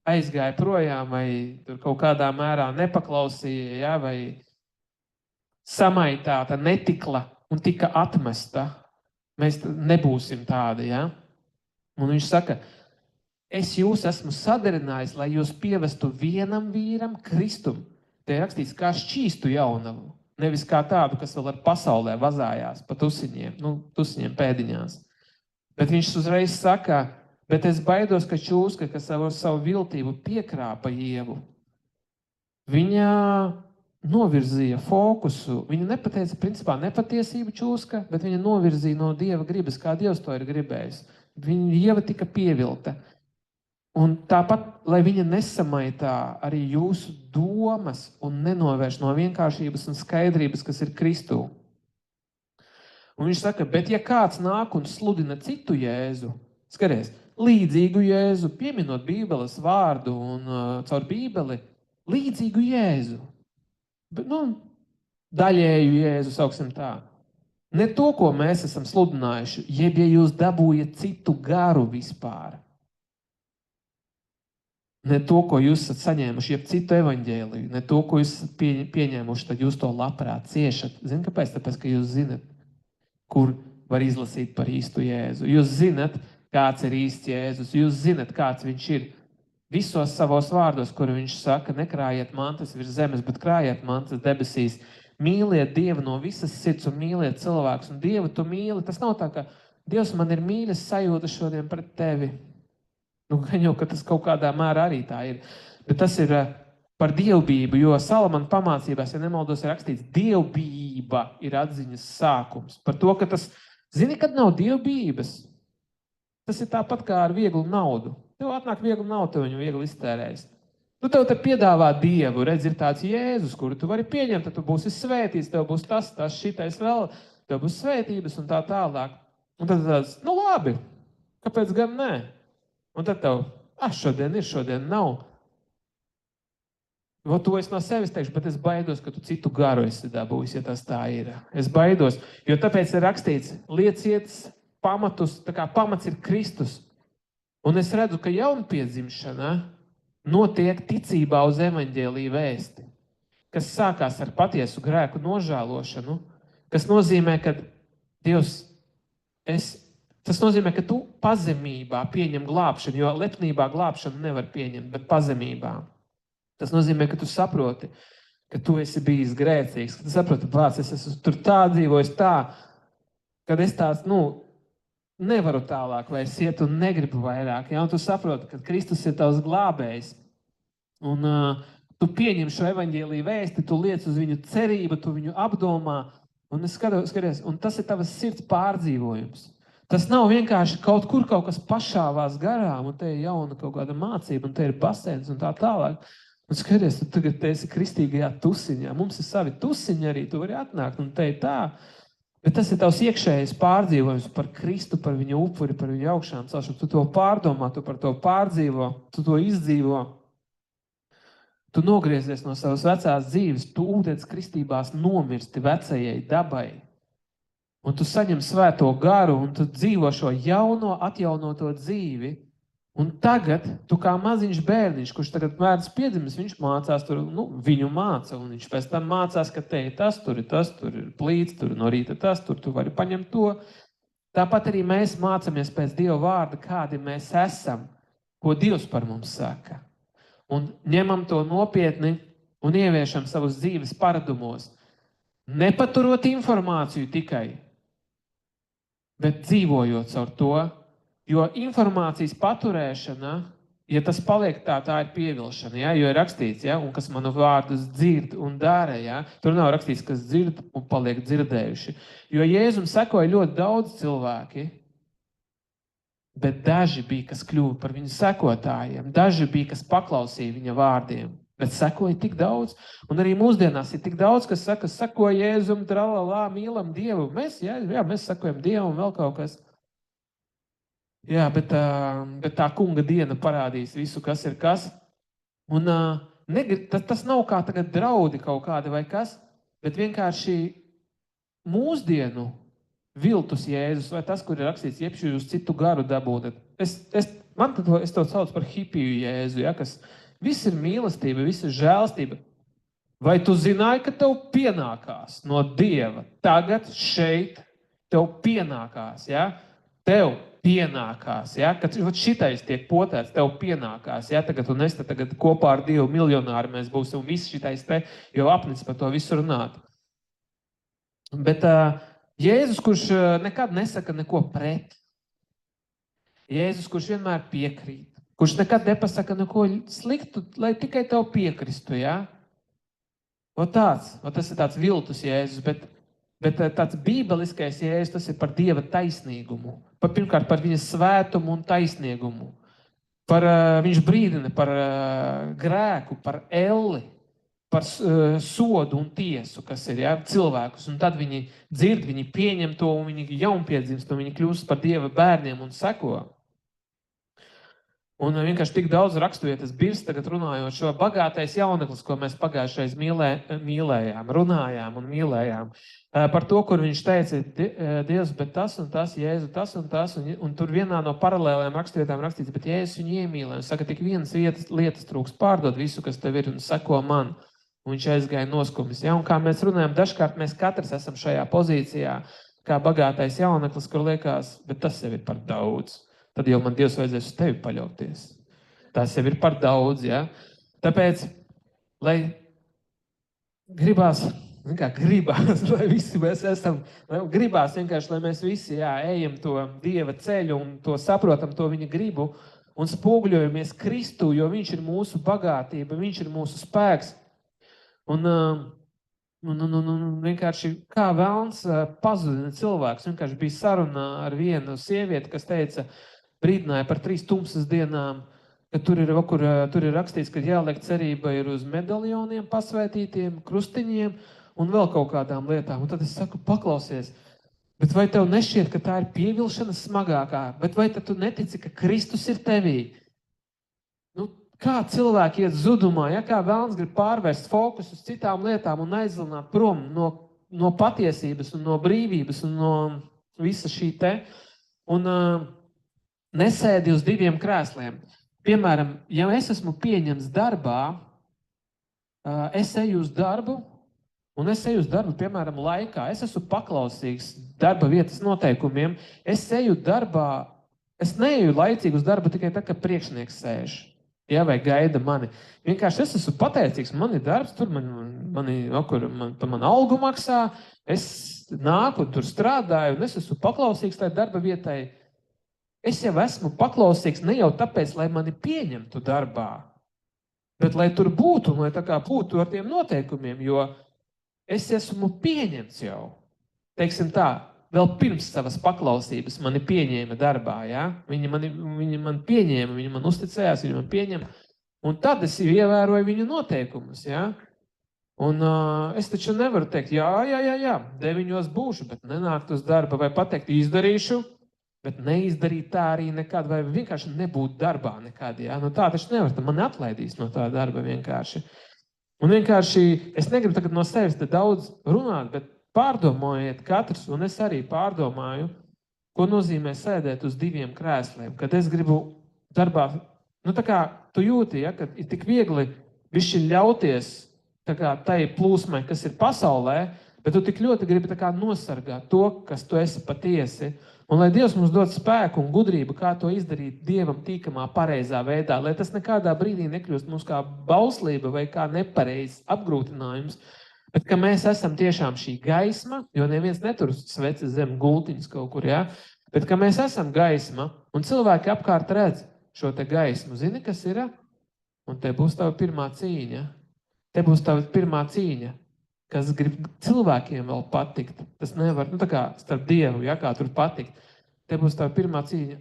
Speaker 1: aizgāja projām vai tur kaut kādā mērā nepaklausīja, ja, vai samaitāta, netikla un tika atmesta. Mēs nebūsim tādi, ja? Un viņš saka, es jūs esmu sadarinājis, lai jūs pievestu vienam vīram Kristum. Te ir rakstīts kā šķīstu jaunavu, nevis kā tādu, kas vēl ar pasaulē vazājās pa tusiņiem pēdiņās. Bet viņš uzreiz saka, bet es baidos, ka čūska, kas savu viltību piekrāpa Ievu, viņa novirzīja fokusu. Viņa nepateica, principā, nepatiesību čūska, bet viņa novirzīja no Dieva gribas, kā Dievs to ir gribējis. Viņa Ieva tika pievilta. Un tāpat, lai viņa nesamaitā arī jūsu domas un nenovērš no vienkāršības un skaidrības, kas ir Kristū. Un viņš saka, bet ja kāds nāk un sludina citu Jēzu, skaties, līdzīgu Jēzu, pieminot Bībeles vārdu un caur Bībeli, līdzīgu Jēzu, bet, daļēju Jēzu, sauksim tā. Ne to, ko mēs esam sludinājuši, jeb ja jūs dabūjat citu garu vispār. Ne to, ko jūs esat saņēmuši, jeb citu evaņģēliju, ne to, ko jūs esat pieņēmuši, tad jūs to labprāt ciešat. Zini, kāpēc? Tāpēc, ka jūs zinat, kur var izlasīt par īstu Jēzu. Jūs zinat, kāds ir īsts Jēzus. Jūs zinat, kāds viņš ir. Visos savos vārdos, kur viņš saka, nekrājiet mantas virs zemes, bet krājiet mantas debesīs. Mīliet Dievu no visas sirds un mīliet cilvēkus. Un Dievu tu mīli. Tas nav tā, ka Dievs man ir mīļas sajūta šodien pret tevi. Gan jau, ka tas kaut kādā mērā arī tā ir. Bet tas ir par dievbijību, jo Salamana pamācībās, ja nemaldos, ir rakstīts, dievbijība ir atziņas sākums. Par to, ka tas, zini, kad nav dievbijības, tas ir tāpat kā ar vieglu naudu. Tev atnāk vieglu naudu, tev viņu viegli iztērēs. Tev te piedāvā Dievu, redz, ir tāds Jēzus, kuru tu vari pieņemt, tad tu būsi svētīts, tev būs tas, šitais vēl, tev būs svētības un tā tālāk. Un tad tāds, labi, kāpēc gan nē? Un tad tev, šodien ir, šodien nav. To es no sevis teikšu, bet es baidos, ka tu citu garu esi dabūjis, ja tas tā ir. Es baidos, jo tāpēc ir rakstīts, lieciet pamatus, tā kā pamats ir Kristus. Un es redzu, ka jaunpiedzimšana notiek ticībā uz evaņģēliju vēsti, kas sākās ar patiesu grēku nožēlošanu, kas nozīmē, ka Dievs, tas nozīmē, ka tu pazemībā pieņem glābšanu, jo lepnībā glābšanu nevar pieņemt, bet pazemībā. Tas nozīmē, ka tu saproti, ka tu esi bijis grēcīgs, ka tu saproti, es esmu tur tā dzīvojis tā, kad es tāds, nevaru tālāk vairs iet un negribu vairāk. Ja? Un tu saproti, ka Kristus ir tavs glābējs. Un tu pieņem šo evaņģēliju vēsti, tu liec uz viņu cerību, tu viņu apdomā. Un es skaties, un tas ir tavas sirds pārdzīvojums. Tas nav vienkārši kaut kur kaut kas pašāvās garām, un te ir jauna kaut kāda mācība, un te ir baseins un tā tālāk. Un skaties, tu tagad te esi kristīgajā tusiņā. Mums ir savi tusiņi arī, tu vari atnākt, un te ir tā. Bet tas ir tavs iekšējais pārdzīvojums par Kristu, par viņa upuri, par viņa augšām celšanu. Tu to pārdomā, tu par to pārdzīvo, tu to izdzīvo. Tu nogriezies no savas vecās dzīves, tu ūdens kristībās nomirsti vecajai dabai. Un tu saņem svēto garu, un tu dzīvo šo jauno, atjaunoto dzīvi. Un tagad tu kā maziņš bērniņš, kurš tagad mēdz piedzimis, viņš mācās tur, viņu māca, un viņš pēc tam mācās, ka te ir tas, tur ir plīts, tur no rīta tas, tur tu vari paņemt to. Tāpat arī mēs mācāmies pēc Dieva vārda, kādi mēs esam, ko Dievs par mums saka. Un ņemam to nopietni un ieviešam savus dzīves paradumos. Nepaturot informāciju tikai, bet dzīvojot caur to, jo informācijas paturēšana, ja tas paliek tā ir pievilšana, ja? Jo ir rakstīts, ja? Un kas manu vārdus dzird un dara, ja? Tur nav rakstīts, kas dzird un paliek dzirdējuši. Jo Jēzum sekoja ļoti daudz cilvēki, bet daži bija, kas kļuva par viņu sekotājiem, daži bija, kas paklausīja viņa vārdiem, bet sekoja tik daudz. Un arī mūsdienās ir tik daudz, kas saka, sekoja Jēzum, tralalā, mīlam Dievu. Mēs sekojam Dievu un vēl kaut kas. Jā, bet tā kunga diena parādīs visu, kas ir kas. Un tas nav kā tagad draudi kaut kādi vai kas, bet vienkārši mūsdienu viltus Jēzus, vai tas, kur ir rakstīts, jebši jūs citu garu dabūtat. Es to saucu par hipiju Jēzu, ja, kas viss ir mīlestība, viss ir žēlstība. Vai tu zināji, ka tev pienākās no Dieva? Tagad šeit tev pienākās, ja? tev pienākās, ja, kad šitais tiek potēts, tev pienākās, ja, tagad un es tagad kopā ar 2 miljonāri mēs būsim visi šitais te, jo apnicis par to visu runāt. Bet Jēzus, kurš nekad nesaka neko pret, Jēzus, kurš vienmēr piekrīt, kurš nekad nepasaka neko sliktu, lai tikai tev piekristu, ja. Tas ir tāds viltus Jēzus, bet tāds bībeliskais Jēzus, tas ir par Dieva taisnīgumu. Pirmkārt, par viņa svētumu un taisnīgumu. Viņš brīdina par grēku, par elli, par sodu un tiesu, kas ir, ja, cilvēkus. Un tad viņi dzird, viņi pieņem to, un viņi jaunpiedzimst, un viņi kļūst par Dieva bērniem un seko. Un vienkārši tik daudz raksturvietas birst, tagad runājot šo bagātais jauneklis, ko mēs pagājušreiz mīlējām, runājām un mīlējām. Par to, kur viņš teica, Dievs, bet tas un tas, Jēzu, tas un tas, un tur vienā no paralēlēm raksturvietām rakstīts, bet Jēzus viņu iemīlē, un saka, tik vienas lietas trūks, pārdod visu, kas tev ir, un seko man. Un viņš aizgāja noskumis. Ja? Un kā mēs runājam, dažkārt mēs katrs esam šajā pozīcijā, kā bagātais jauneklis, kur liekas, bet tas jau ir par daudz. Tad jau man Dievs vajadzēs uz tevi paļauties. Tas jau ir par daudz, ja? Tāpēc, lai gribās, lai visi mēs esam, gribās vienkārši, lai mēs visi, jā, ejam to Dieva ceļu un to saprotam, to viņa gribu un spoguļojamies Kristu, jo viņš ir mūsu bagātība, viņš ir mūsu spēks. Un vienkārši kā velns pazudina cilvēks. Vienkārši bija saruna ar vienu sievieti, kas teica, brīdināja par 3 tumsas dienām, ka tur ir rakstīts, ka jāliek cerība ir uz medaljoniem pasvētītiem, krustiņiem un vēl kaut kādām lietām. Un tad es saku, paklausies, bet vai tev nešķiet, ka tā ir pievilšana smagākā? Bet vai tad tu netici, ka Kristus ir tevī? Kā cilvēki iet zudumā, ja kā velns grib pārvērst fokus uz citām lietām un aizlināt prom no patiesības un no brīvības un no visa šī te. Un nesēdi uz 2 krēsliem. Piemēram, ja es esmu pieņemts darbā, es eju uz darbu, un es eju uz darbu, piemēram, laikā. Es esmu paklausīgs darba vietas noteikumiem. Es eju darbā, es neeju laicīgi uz darbu tikai tā, ka priekšnieks sēž. Ja, vai gaida mani. Vienkārši es esmu pateicīgs, man ir darbs, tur man algu maksā, es nāku un tur strādāju, un es esmu paklausīgs tai darba vietai. Es jau esmu paklausīgs ne jau tāpēc, lai mani pieņemtu darbā, bet lai tur būtu, lai tā kā būtu ar tiem noteikumiem, jo es esmu pieņemts jau. Teiksim tā, vēl pirms savas paklausības mani pieņēma darbā, ja? Viņi man pieņēma, viņi man uzticējās, viņi man pieņēma, un tad es ievēroju viņu noteikumus, ja? Un es taču nevaru teikt, jā, 9 būšu, bet nenākt uz darba, vai pateikt, izdarīšu, bet neizdarīt tā arī nekad, vai vienkārši nebūt darbā nekad, ja? Tā taču nevar, tad mani atlaidīs no tā darba vienkārši. Un vienkārši, es negribu tagad no sevis te daudz runāt, bet pārdomājiet katrs, un es arī pārdomāju, ko nozīmē sēdēt uz 2 krēsliem. Kad es gribu darbā, tā kā tu jūti, ja, kad ir tik viegli bišķi ļauties tā kā tai plūsmai, kas ir pasaulē, bet tu tik ļoti gribi tā kā nosargāt to, kas tu esi patiesi. Un lai Dievs mums dod spēku un gudrību, kā to izdarīt Dievam tīkamā pareizā veidā, lai tas nekādā brīdī nekļūst mums kā bauslība vai kā nepareizs apgrūtinājums, bet ka mēs esam tiešām šī gaisma, jo neviens netur sveci zem gultiņas kaut kur, ja? Bet ka mēs esam gaisma, un cilvēki apkārt redz šo te gaismu. Zini, kas ir? Un te būs tava pirmā cīņa. Te būs tava pirmā cīņa, kas grib cilvēkiem vēl patikt. Tas nevar, tā kā starp Dievu, ja, kā tur patikt. Te būs tava pirmā cīņa.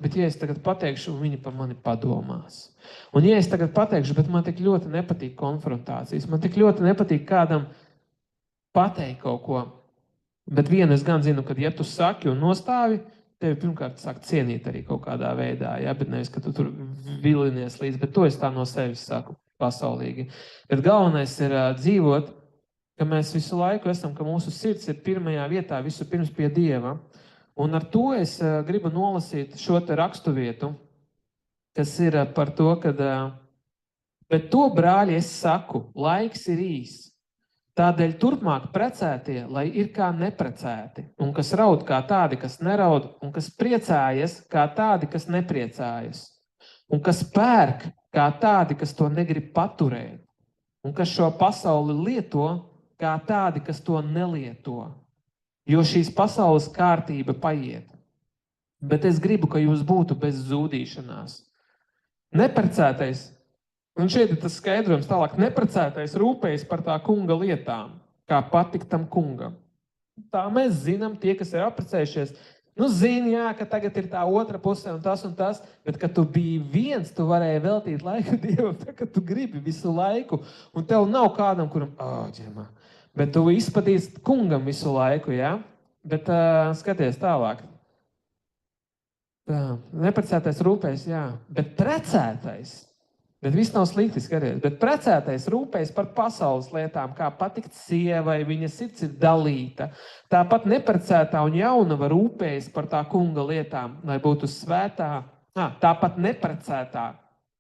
Speaker 1: Bet ja es tagad pateikšu, viņi par mani padomās. Un ja es tagad pateikšu, bet man tik ļoti nepatīk konfrontācijas, man tik ļoti nepatīk kādam pateikt kaut ko. Bet vienu es gan zinu, kad ja tu saki un nostāvi, tevi pirmkārt sāk cienīt arī kaut kādā veidā, ja, bet nevis, ka tu tur vilinies līdz, bet to es tā no sevis saku pasaulīgi. Bet galvenais ir dzīvot, ka mēs visu laiku esam, ka mūsu sirds ir pirmajā vietā, visu pirms pie Dieva. Un ar to es gribu nolasīt šo te raksturvietu, kas ir par to, kad, bet to, brāļi, es saku, laiks ir īs. Tādēļ turpmāk precētie, lai ir kā neprecēti, un kas raud kā tādi, kas neraud, un kas priecājas kā tādi, kas nepriecājas, un kas pērk kā tādi, kas to negrib paturēt, un kas šo pasauli lieto kā tādi, kas to nelieto, jo šīs pasaules kārtība paiet. Bet es gribu, ka jūs būtu bez zūdīšanās. Neprecētais, un šeit ir tas skaidrojums tālāk, neprecētais rūpējas par tā kunga lietām, kā patikt tam kungam. Tā mēs zinām, tie, kas ir apprecējušies, zini, jā, ka tagad ir tā otra puse un tas, bet, kad tu biji viens, tu varēji veltīt laiku Dievam, tā, kad tu gribi visu laiku, un tev nav kādam, kuram, ģemā, bet tu izpatīsi kungam visu laiku, jā? Bet skaties tālāk. Tā, neprecētais rūpējas, jā, bet precētais, bet viss nav slikti, skaties, bet precētais rūpējas par pasaules lietām, kā patikt sievai, viņa sirds ir dalīta. Tāpat neprecētā un jaunava rūpējas par tā kunga lietām, lai būtu svētā. Tāpat neprecētā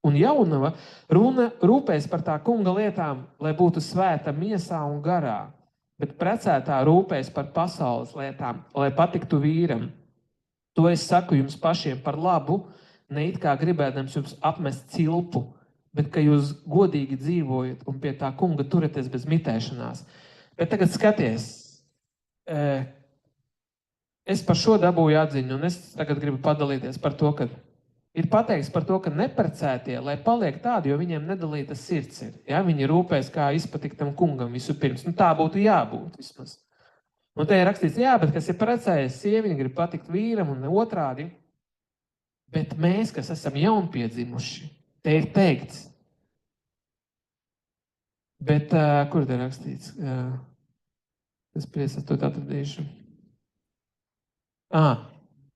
Speaker 1: un jaunava rūpējas par tā kunga lietām, lai būtu svēta miesā un garā. Bet precētā rūpējas par pasaules lietām, lai patiktu vīram. To es saku jums pašiem par labu, ne it kā gribēdams jums apmest cilpu, bet ka jūs godīgi dzīvojat un pie tā kunga turaties bez mitēšanās. Bet tagad skaties, es par šo dabūju atziņu, un es tagad gribu padalīties par to, ka ir pateikts par to, ka neprecētie, lai paliek tādi, jo viņiem nedalīta sirds ir. Ja? Viņi rūpēs, kā izpatikt tam kungam visu pirms. Tā būtu jābūt vismaz. Un te ir rakstīts, jā, bet kas ir precējies, sieviņa grib patikt vīram un otrādi, bet mēs, kas esam jaunpiedzimuši, te ir teikts. Bet, kur te ir rakstīts? Es priecas, to atradīšu.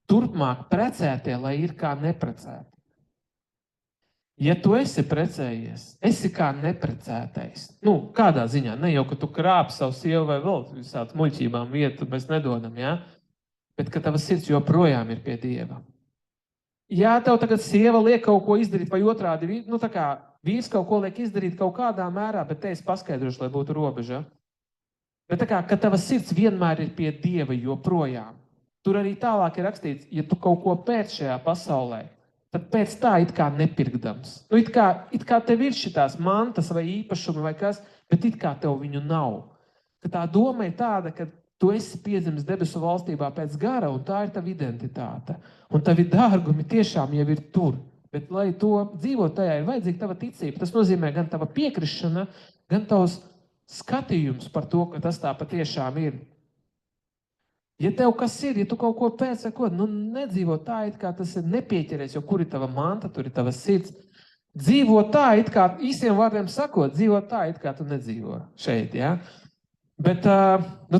Speaker 1: Turpmāk precētie, lai ir kā neprecēti. Ja tu esi precējies, esi kā neprecētais. Kādā ziņā? Ne jau, ka tu krāpi savu sievu vai vēl visāds muļķībām vietu, mēs nedodam, ja? Bet, ka tava sirds joprojām ir pie Dieva. Ja tev tagad sieva liek kaut ko izdarīt vai otrādi, tā kā vīrs kaut ko liek izdarīt kaut kādā mērā, bet te es paskaidrošu, lai būtu robeža. Bet tā kā, ka tava sirds vienmēr ir pie Dieva joprojām. Tur arī tālāk ir rakstīts, ja tu kaut ko pēc šajā pasaulē, tad pēc tā it kā nepirkdams. It kā tev ir šitās mantas vai īpašumi vai kas, bet it kā tev viņu nav. Ka tā doma ir tāda, ka tu esi piedzimis debesu valstībā pēc gara, un tā ir tava identitāte. Un tavi dārgumi tiešām jau ir tur. Bet, lai to dzīvot tajā, ir vajadzīga tava ticība. Tas nozīmē gan tava piekrišana, gan tavs skatījums par to, ka tas tā patiešām ir. Ja tev kas ir, ja tu kaut ko pēcakot, nedzīvo tā, it kā tas ir nepieķeries, jo kur ir tava manta, tur ir tava sirds. Dzīvo tā, it kā, īsiem vārdiem sakot, dzīvo tā, it kā tu nedzīvo šeit, ja? Bet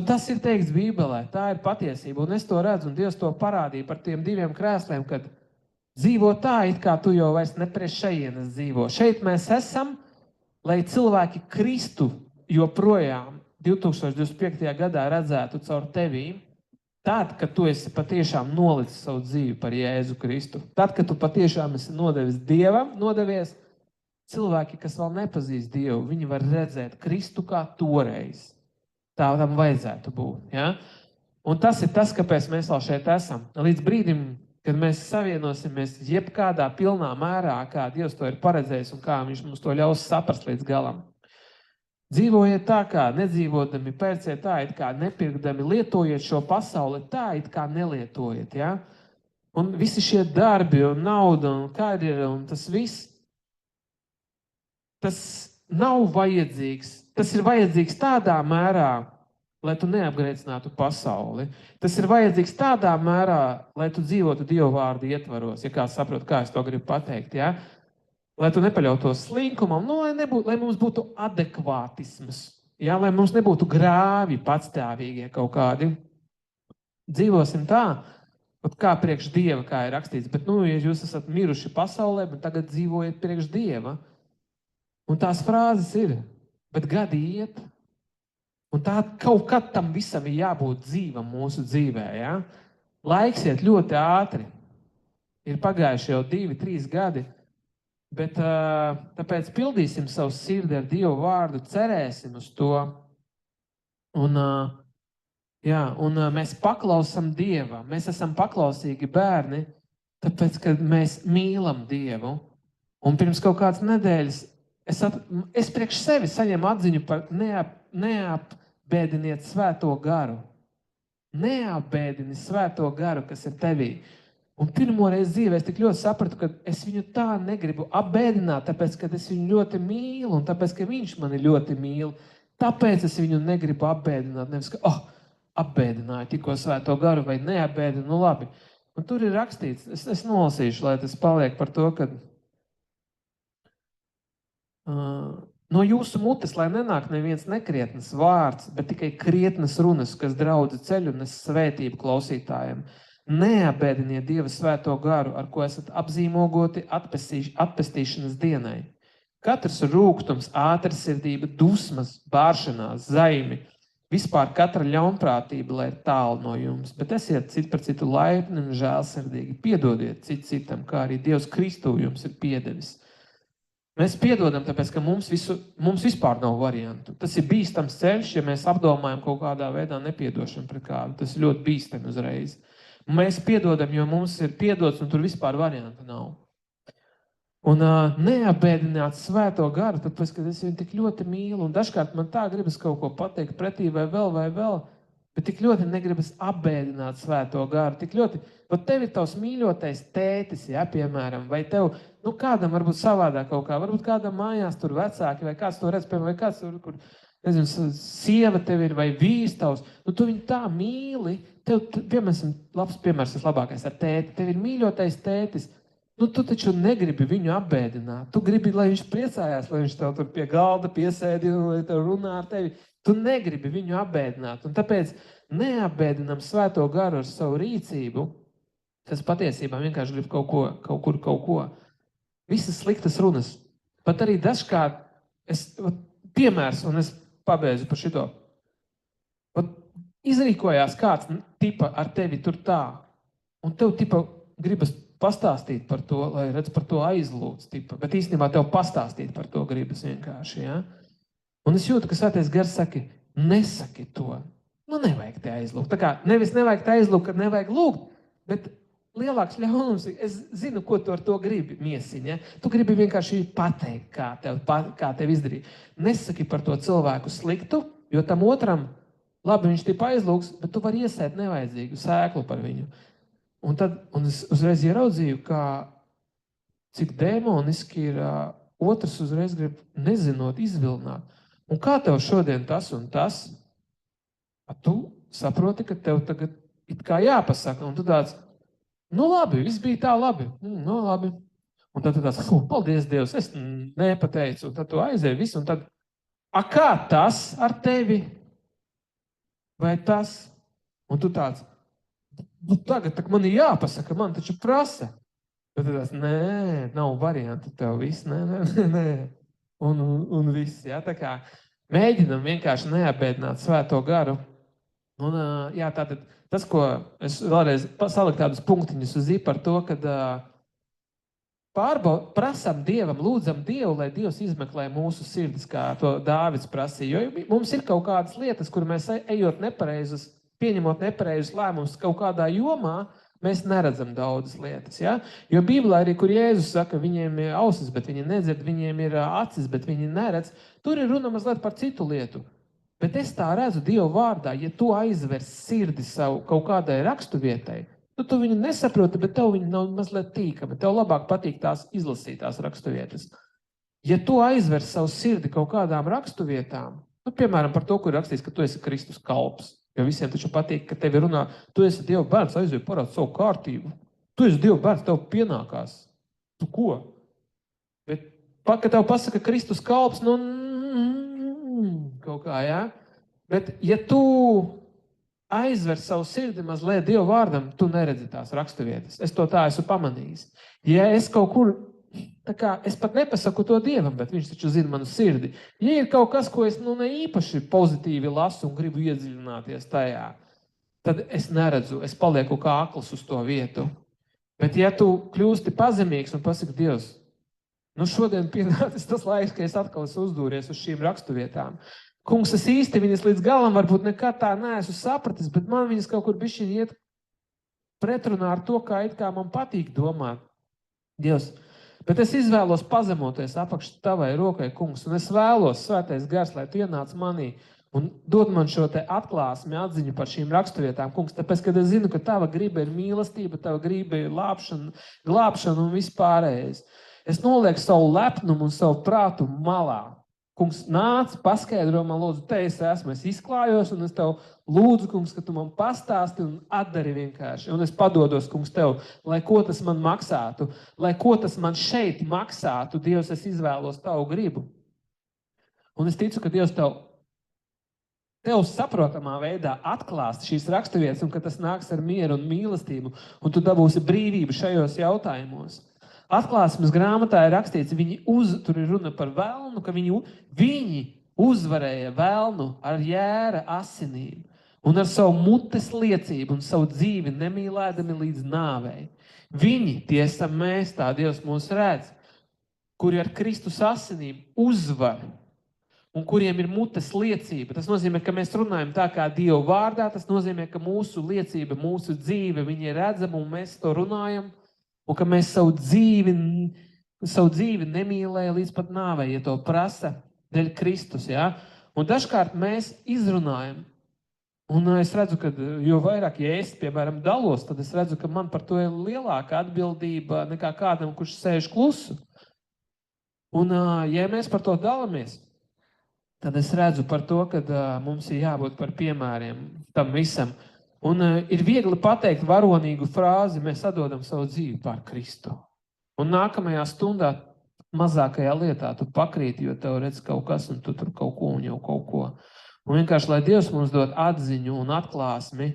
Speaker 1: tas ir teikts Bībelē, tā ir patiesība, un es to redzu, un Dievs to parādīja par tiem diviem krēsliem, kad dzīvo tā, it kā tu jau vairs ne priekš šejienes dzīvo. Šeit mēs esam, lai cilvēki Kristu joprojām 2025. gadā redzētu caur tevīm. Tad, kad tu esi patiešām nolicis savu dzīvi par Jēzu Kristu, tad, kad tu patiešām esi nodevies, cilvēki, kas vēl nepazīst Dievu, viņi var redzēt Kristu kā toreiz. Tā tam vajadzētu būt. Ja? Un tas ir tas, kāpēc mēs vēl šeit esam. Līdz brīdim, kad mēs savienosimies jebkādā pilnā mērā, kā Dievs to ir paredzējis un kā viņš mums to ļaus saprast līdz galam. Dzīvojiet tā, kā nedzīvodami, pērciet tā, it kā nepirkdami, lietojiet šo pasauli tā, it kā nelietojiet, ja? Un visi šie darbi un nauda un karjera un tas viss, tas nav vajadzīgs. Tas ir vajadzīgs tādā mērā, lai tu neapgrēcinātu pasauli. Tas ir vajadzīgs tādā mērā, lai tu dzīvotu Dievu vārdu ietvaros, ja kāds saprot, kā es to gribu pateikt, ja? Lai tu nepaļautos slinkumam, lai mums būtu adekvātisms, ja? Lai mums nebūtu grāvi patstāvīgie kaut kādi. Dzīvosim tā, kā priekš Dieva, kā ir rakstīts, bet, ja jūs esat miruši pasaulē, bet tagad dzīvojiet priekš Dieva. Un tās frāzes ir, bet gadi iet, un tā kaut kad tam visam ir jābūt dzīvam mūsu dzīvē, ja? Laiks iet ļoti ātri. Ir pagājuši jau 2-3 gadi. Bet tāpēc pildīsim savu sirdi ar Dievu vārdu, cerēsim uz to Un mēs paklausam Dievam. Mēs esam paklausīgi bērni, tāpēc, ka mēs mīlam Dievu. Un pirms kaut kādas nedēļas es priekš sevi saņemu atziņu par neapbēdiniet svēto garu. Neapbēdini svēto garu, kas ir tevī. Un pirmoreiz dzīvē es tik ļoti sapratu, ka es viņu tā negribu apbēdināt, tāpēc, ka es viņu ļoti mīlu, un tāpēc, ka viņš mani ļoti mīl. Tāpēc es viņu negribu apbēdināt. Nevis, ka, apbēdināju tikko svēto garu vai neapbēdinu, nu labi. Un tur ir rakstīts, es nolasīšu, lai tas paliek par to, ka no jūsu mutes, lai nenāk neviens nekrietnes vārds, bet tikai krietnes runas, kas draudz ceļu un nes svētību klausītājiem. Neapbēdiniet Dieva svēto garu, ar ko esat apzīmogoti atpestīšanas dienai. Katrs rūgtums, ātrsirdība, dusmas, bāršanās, zaimi, vispār katra ļaunprātība, lai ir tālu no jums, bet esiet cit par citu laipni un žēlsirdīgi. Piedodiet citam, kā arī Dievs Kristu jums ir piedevis. Mēs piedodam, tāpēc, ka mums vispār nav variantu. Tas ir bīstams ceļš, ja mēs apdomājam kaut kādā veidā nepiedošanu pret kādu. Tas ir ļoti bīstami uzreiz. Mēs piedodam, jo mums ir piedots un tur vispār variantu nav. Un neapbēdināt svēto garu, tāpēc, ka es viņu tik ļoti mīlu. Un dažkārt man tā gribas kaut ko pateikt pretī vai vēl. Bet tik ļoti negribas apbēdināt svēto garu. Tik ļoti, pat tev ir tavs mīļotais tētis, ja, piemēram, vai tev, kādam varbūt savādāk kaut kā, varbūt kādam mājās tur vecāki, vai kāds to redz, piemēram, vai kāds tur, kur, nezinu, sieva tev ir, vai vīrs tavs, tu viņu tā mīli, tev, piemēram, labs piemērs, tas labākais ar tēti, tev ir mīļotais tētis, tu taču negribi viņu apbēdināt, tu gribi, lai viņš priecājās, lai viņš tev tur pie galda piesēdi, lai tev runā ar tevi. Tu negribi viņu apbēdināt, un tāpēc neapbēdinam svēto garu ar savu rīcību, kas patiesībā vienkārši grib kaut ko. Visas sliktas runas. Pat arī dažkārt, piemērs, un es pabeidzu par šito. Izrīkojās kāds tipa ar tevi tur tā, un tev tipa gribas pastāstīt par to, lai redz par to aizlūdz, tipa, bet īstenībā tev pastāstīt par to gribas vienkārši, ja? Un es jūtu, ka Svētais Gars saka, nesaki to. Nevajag te aizlūgt. Tā kā nevis nevajag te aizlūgt, kad nevajag lūgt, bet lielāks ļaunums, es zinu, ko tu ar to gribi, miesiņ, ja? Tu gribi vienkārši pateikt, kā tev izdarīt. Nesaki par to cilvēku sliktu, jo tam otram, labi, viņš tipa aizlūgs, bet tu vari iesēt nevajadzīgu sēklu par viņu. Un es uzreiz ieraudzīju, cik demoniski ir otrs uzreiz grib nezinot, izvilināt. Un kā tev šodien tas un tas? Tu saproti, ka tev tagad it kā jāpasaka. Un tu tāds, labi, viss bija tā labi. Labi. Un tad tu tāds, paldies Dievs, es nepateicu. Un tad tu aizēji visu. Un tad, kā tas ar tevi? Vai tas? Un tu tāds, tagad man ir jāpasaka, man taču prasa. Tad tu tāds, nē, nav variantu tev viss, nē. Un viss, ja, tā kā mēģinam vienkārši neapbēdināt svēto garu. Un, tātad tas, ko es vēlreiz saliku tādus punktiņus uz i par to, kad prasam Dievam, lūdzam Dievu, lai Dievs izmeklē mūsu sirdis, kā to Dāvids prasīja. Jo mums ir kaut kādas lietas, kur mēs ejot nepareizus, pieņemot nepareizus lēmumus kaut kādā jomā, mēs neredzam daudzas lietas, ja? Jo Bībelē arī, kur Jēzus saka, viņiem ir ausis, bet viņi nedzird, viņiem ir acis, bet viņi neredz, tur ir runa mazliet par citu lietu. Bet es tā redzu Dievu vārdā, ja tu aizvers sirdi savu kaut kādai raksturvietai, tu viņu nesaproti, bet tev viņa nav mazliet tīkama. Tev labāk patīk tās izlasītās raksturvietas. Ja tu aizvers savu sirdi kaut kādām raksturvietām, piemēram, par to, kur rakstīs, ka tu esi Kristus kalps, jo visiem taču patīk, ka tevi runā, tu esi Dieva bērns, aizvien parād savu kārtību. Tu esi Dieva bērns, tev pienākās. Tu ko? Bet, kad tev pasaka Kristus kalps, kaut kā, jā? Bet, ja tu aizver savu sirdi mazliet Dieva vārdam, tu neredzi tās raksturvietas. Es to tā esmu pamanījis. Ja es kaut kur, es pat nepasaku to Dievam, bet viņš taču zina manu sirdi. Ja ir kaut kas, ko es ne īpaši pozitīvi lasu un gribu iedziļināties tajā, tad es neredzu, es palieku kā akls uz to vietu. Bet ja tu kļūsti pazemīgs un pasaki, Dievs, šodien pienācis tas laiks, ka es atkal esmu uzdūries uz šīm raksturvietām, Kungs, es īsti viņas līdz galam varbūt nekad tā neesmu sapratis, bet man viņas kaut kur bišķiņ iet pretrunā ar to, kā it kā man patīk domāt. Dievs, bet es izvēlos pazemoties apakš tavai rokai, kungs, un es vēlos, svētais gars, lai tu ienāc manī un dod man šo te atklāsmi, atziņu par šīm raksturvietām, kungs, tāpēc, kad es zinu, ka tava griba ir mīlestība, tava griba ir glābšana un vispārējais. Es nolieku savu lepnumu un savu prātu malā. Kungs, nāc, paskaidro man, lūdzu, te es esmu, es izklājos, un es tev lūdzu, kungs, ka tu man pastāsti un atdari vienkārši. Un es padodos, kungs, tev, lai ko tas man maksātu, lai ko tas man šeit maksātu, Dievs, es izvēlos tavu gribu. Un es ticu, ka Dievs tev saprotamā veidā atklāst šīs raksturvietas, un ka tas nāks ar mieru un mīlestību, un tu dabūsi brīvību šajos jautājumos. Atklāsmes grāmatā ir rakstīts, tur ir runa par velnu, ka viņi uzvarēja velnu ar jēra asinīm un ar savu mutes liecību un savu dzīvi nemīlēdami līdz nāvei. Viņi, tie esam mēs, tā Dievs mūs redz, kuri ar Kristus asinīm uzvar un kuriem ir mutes liecība. Tas nozīmē, ka mēs runājam tā kā Dieva vārdā, tas nozīmē, ka mūsu liecība, mūsu dzīve, viņi ir redzama un mēs to runājam. Un ka mēs savu dzīvi nemīlēja līdz pat nāvei, ja to prasa dēļ Kristus, ja? Un dažkārt mēs izrunājam. Un es redzu, ka jo vairāk, ja es, piemēram, dalos, tad es redzu, ka man par to ir lielāka atbildība nekā kādam, kurš sēž klusu. Un ja mēs par to dalamies, tad es redzu par to, ka mums ir jābūt par piemēriem tam visam. Un ir viegli pateikt varonīgu frāzi, mēs atdodam savu dzīvi par Kristu. Un nākamajā stundā mazākajā lietā tu pakrīti, jo tev redz kaut kas, un tu tur kaut ko un jau kaut ko. Un vienkārši, lai Dievs mums dod atziņu un atklāsmi,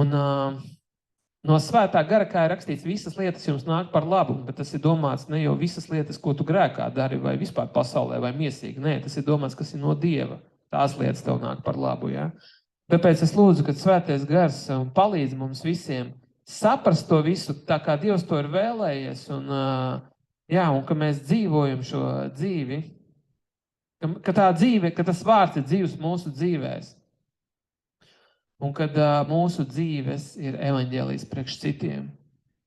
Speaker 1: un no svētā gara, kā ir rakstīts, visas lietas jums nāk par labu, bet tas ir domāts ne jau visas lietas, ko tu grēkā dari, vai vispār pasaulē, vai miesīgi. Nē, tas ir domāts, kas ir no Dieva. Tās lietas tev nāk par labu, ja? Tāpēc es lūdzu, ka svētais gars palīdz mums visiem saprast to visu, tā kā Dievs to ir vēlējies, un ka mēs dzīvojam šo dzīvi, ka tā dzīve, ka tas vārds ir dzīvs mūsu dzīvēs, un kad mūsu dzīves ir evaņģēlijs priekš citiem.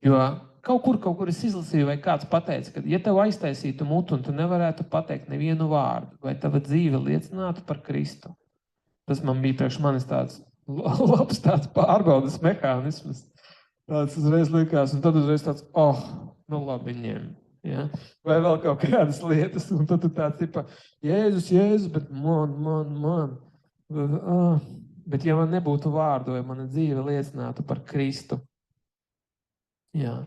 Speaker 1: Jo kaut kur es izlasīju, vai kāds pateica, ka ja tev aiztaisītu mutu, un tu nevarētu pateikt nevienu vārdu, vai tava dzīve liecinātu par Kristu, tas man bija priekš manis tāds labs pārbaudas mehānisms. Tāds uzreiz likās, un tad uzreiz tāds, nu labi ņem. Ja? Vai vēl kaut kādas lietas, un tad tu tāds tipa, Jēzus, bet man. Bet ja man nebūtu vārdu, vai mana dzīve liecinātu par Kristu. Jā.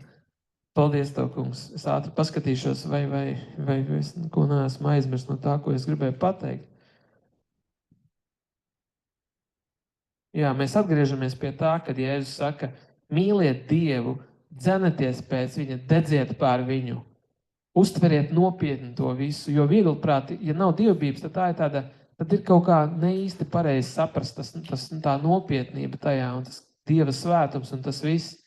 Speaker 1: Paldies tev, kungs. Es ātri paskatīšos, vai es ko neesmu aizmirst no tā, ko es gribēju pateikt. Jā, mēs atgriežamies pie tā, kad Jēzus saka, mīliet Dievu, dzeneties pēc viņa, dedziet pār viņu, uztveriet nopietni to visu, jo vieglprāti, ja nav dievbības, tad tā ir tāda, tad ir kaut kā neīsti pareizi saprast tā nopietnība tajā, un tas Dieva svētums, un tas viss,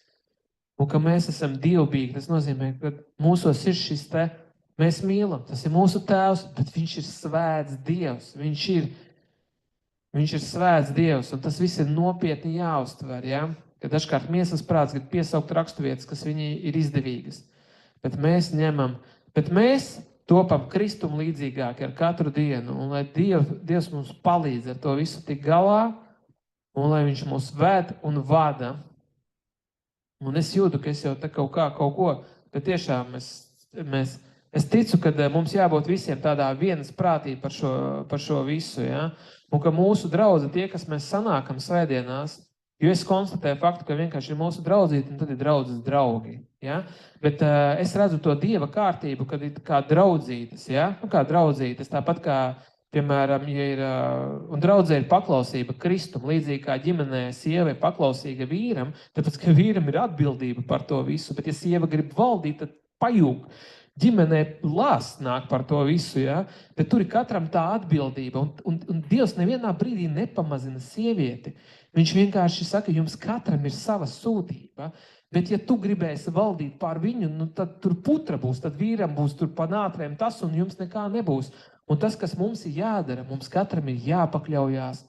Speaker 1: un ka mēs esam dievbīgi, tas nozīmē, ka mūsos ir šis te, mēs mīlam, tas ir mūsu tēvs, bet viņš ir svēts Dievs, viņš ir svēts Dievs, un tas viss ir nopietni jāuztver, ja? Ka dažkārt miesas prāts grib piesaukt raksturvietas, kas viņi ir izdevīgas. Bet mēs topam Kristum līdzīgāki ar katru dienu, un lai Dievs mums palīdz ar to visu tik galā, un lai viņš mūs ved un vada. Un es jūtu, ka es jau te kaut ko, bet tiešām es ticu, ka mums jābūt visiem tādā vienas prātī par šo visu, ja? Un ka mūsu draudzi, tie, kas mēs sanākam svētdienās, jo es konstatēju faktu, ka vienkārši ir mūsu draudzīti, un tad ir draudzes draugi, ja? Bet es redzu to Dieva kārtību, kad ir kā draudzītes, ja? Nu, kā draudzītes, tāpat kā, piemēram, ja ir, un draudzē ir paklausība Kristum, līdzīgi kā ģimenē sieva ir paklausīga vīram, tāpēc, ka vīram ir atbildība par to visu, bet ja sieva grib valdīt, tad pajūg. Ģimenē lāsts nāk par to visu, ja? Bet tur ir katram tā atbildība, un Dievs nevienā brīdī nepamazina sievieti. Viņš vienkārši saka, jums katram ir sava sūtība, bet ja tu gribēsi valdīt pār viņu, nu tad tur putra būs, tad vīram būs tur pa nātrēm tas, un jums nekā nebūs. Un tas, kas mums ir jādara, mums katram ir jāpakļaujās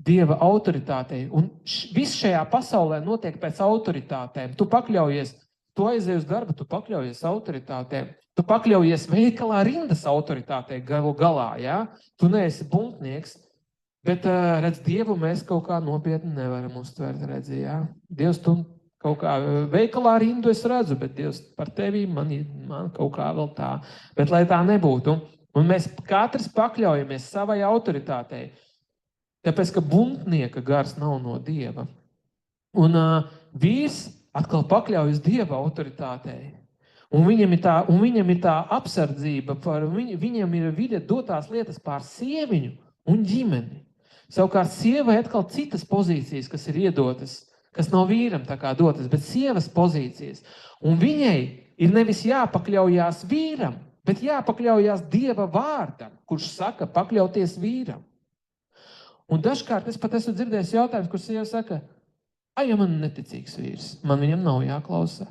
Speaker 1: Dieva autoritātei. Un viss šajā pasaulē notiek pēc autoritātēm. Tu pakļaujies, tu aizej uz darbu, tu pakļaujies autoritātēm. Tu pakļaujies veikalā rindas autoritātei galu galā, ja? Tu neesi buntnieks, bet, redz, Dievu mēs kaut kā nopietni nevaram uztvert, redzi, ja? Dievs, tu kaut kā veikalā rindu es redzu, bet Dievs par tevi man kaut kā vēl tā. Bet lai tā nebūtu. Un mēs katrs pakļaujamies savai autoritātei. Tāpēc, ka buntnieka gars nav no Dieva. Un vīrs atkal pakļaujas Dieva autoritātei. Un viņam ir tā apsardzība, viņam ir viņa dotās lietas pār sieviņu un ģimeni. Savukārt sievai atkal citas pozīcijas, kas ir iedotas, kas nav vīram tā kā dotas, bet sievas pozīcijas. Un viņai ir nevis jāpakļaujās vīram, bet jāpakļaujās Dieva vārdam, kurš saka pakļauties vīram. Un dažkārt es pat esmu dzirdējis jautājums, kur sieva saka, ja man neticīgs vīrs, man viņam nav jāklausa.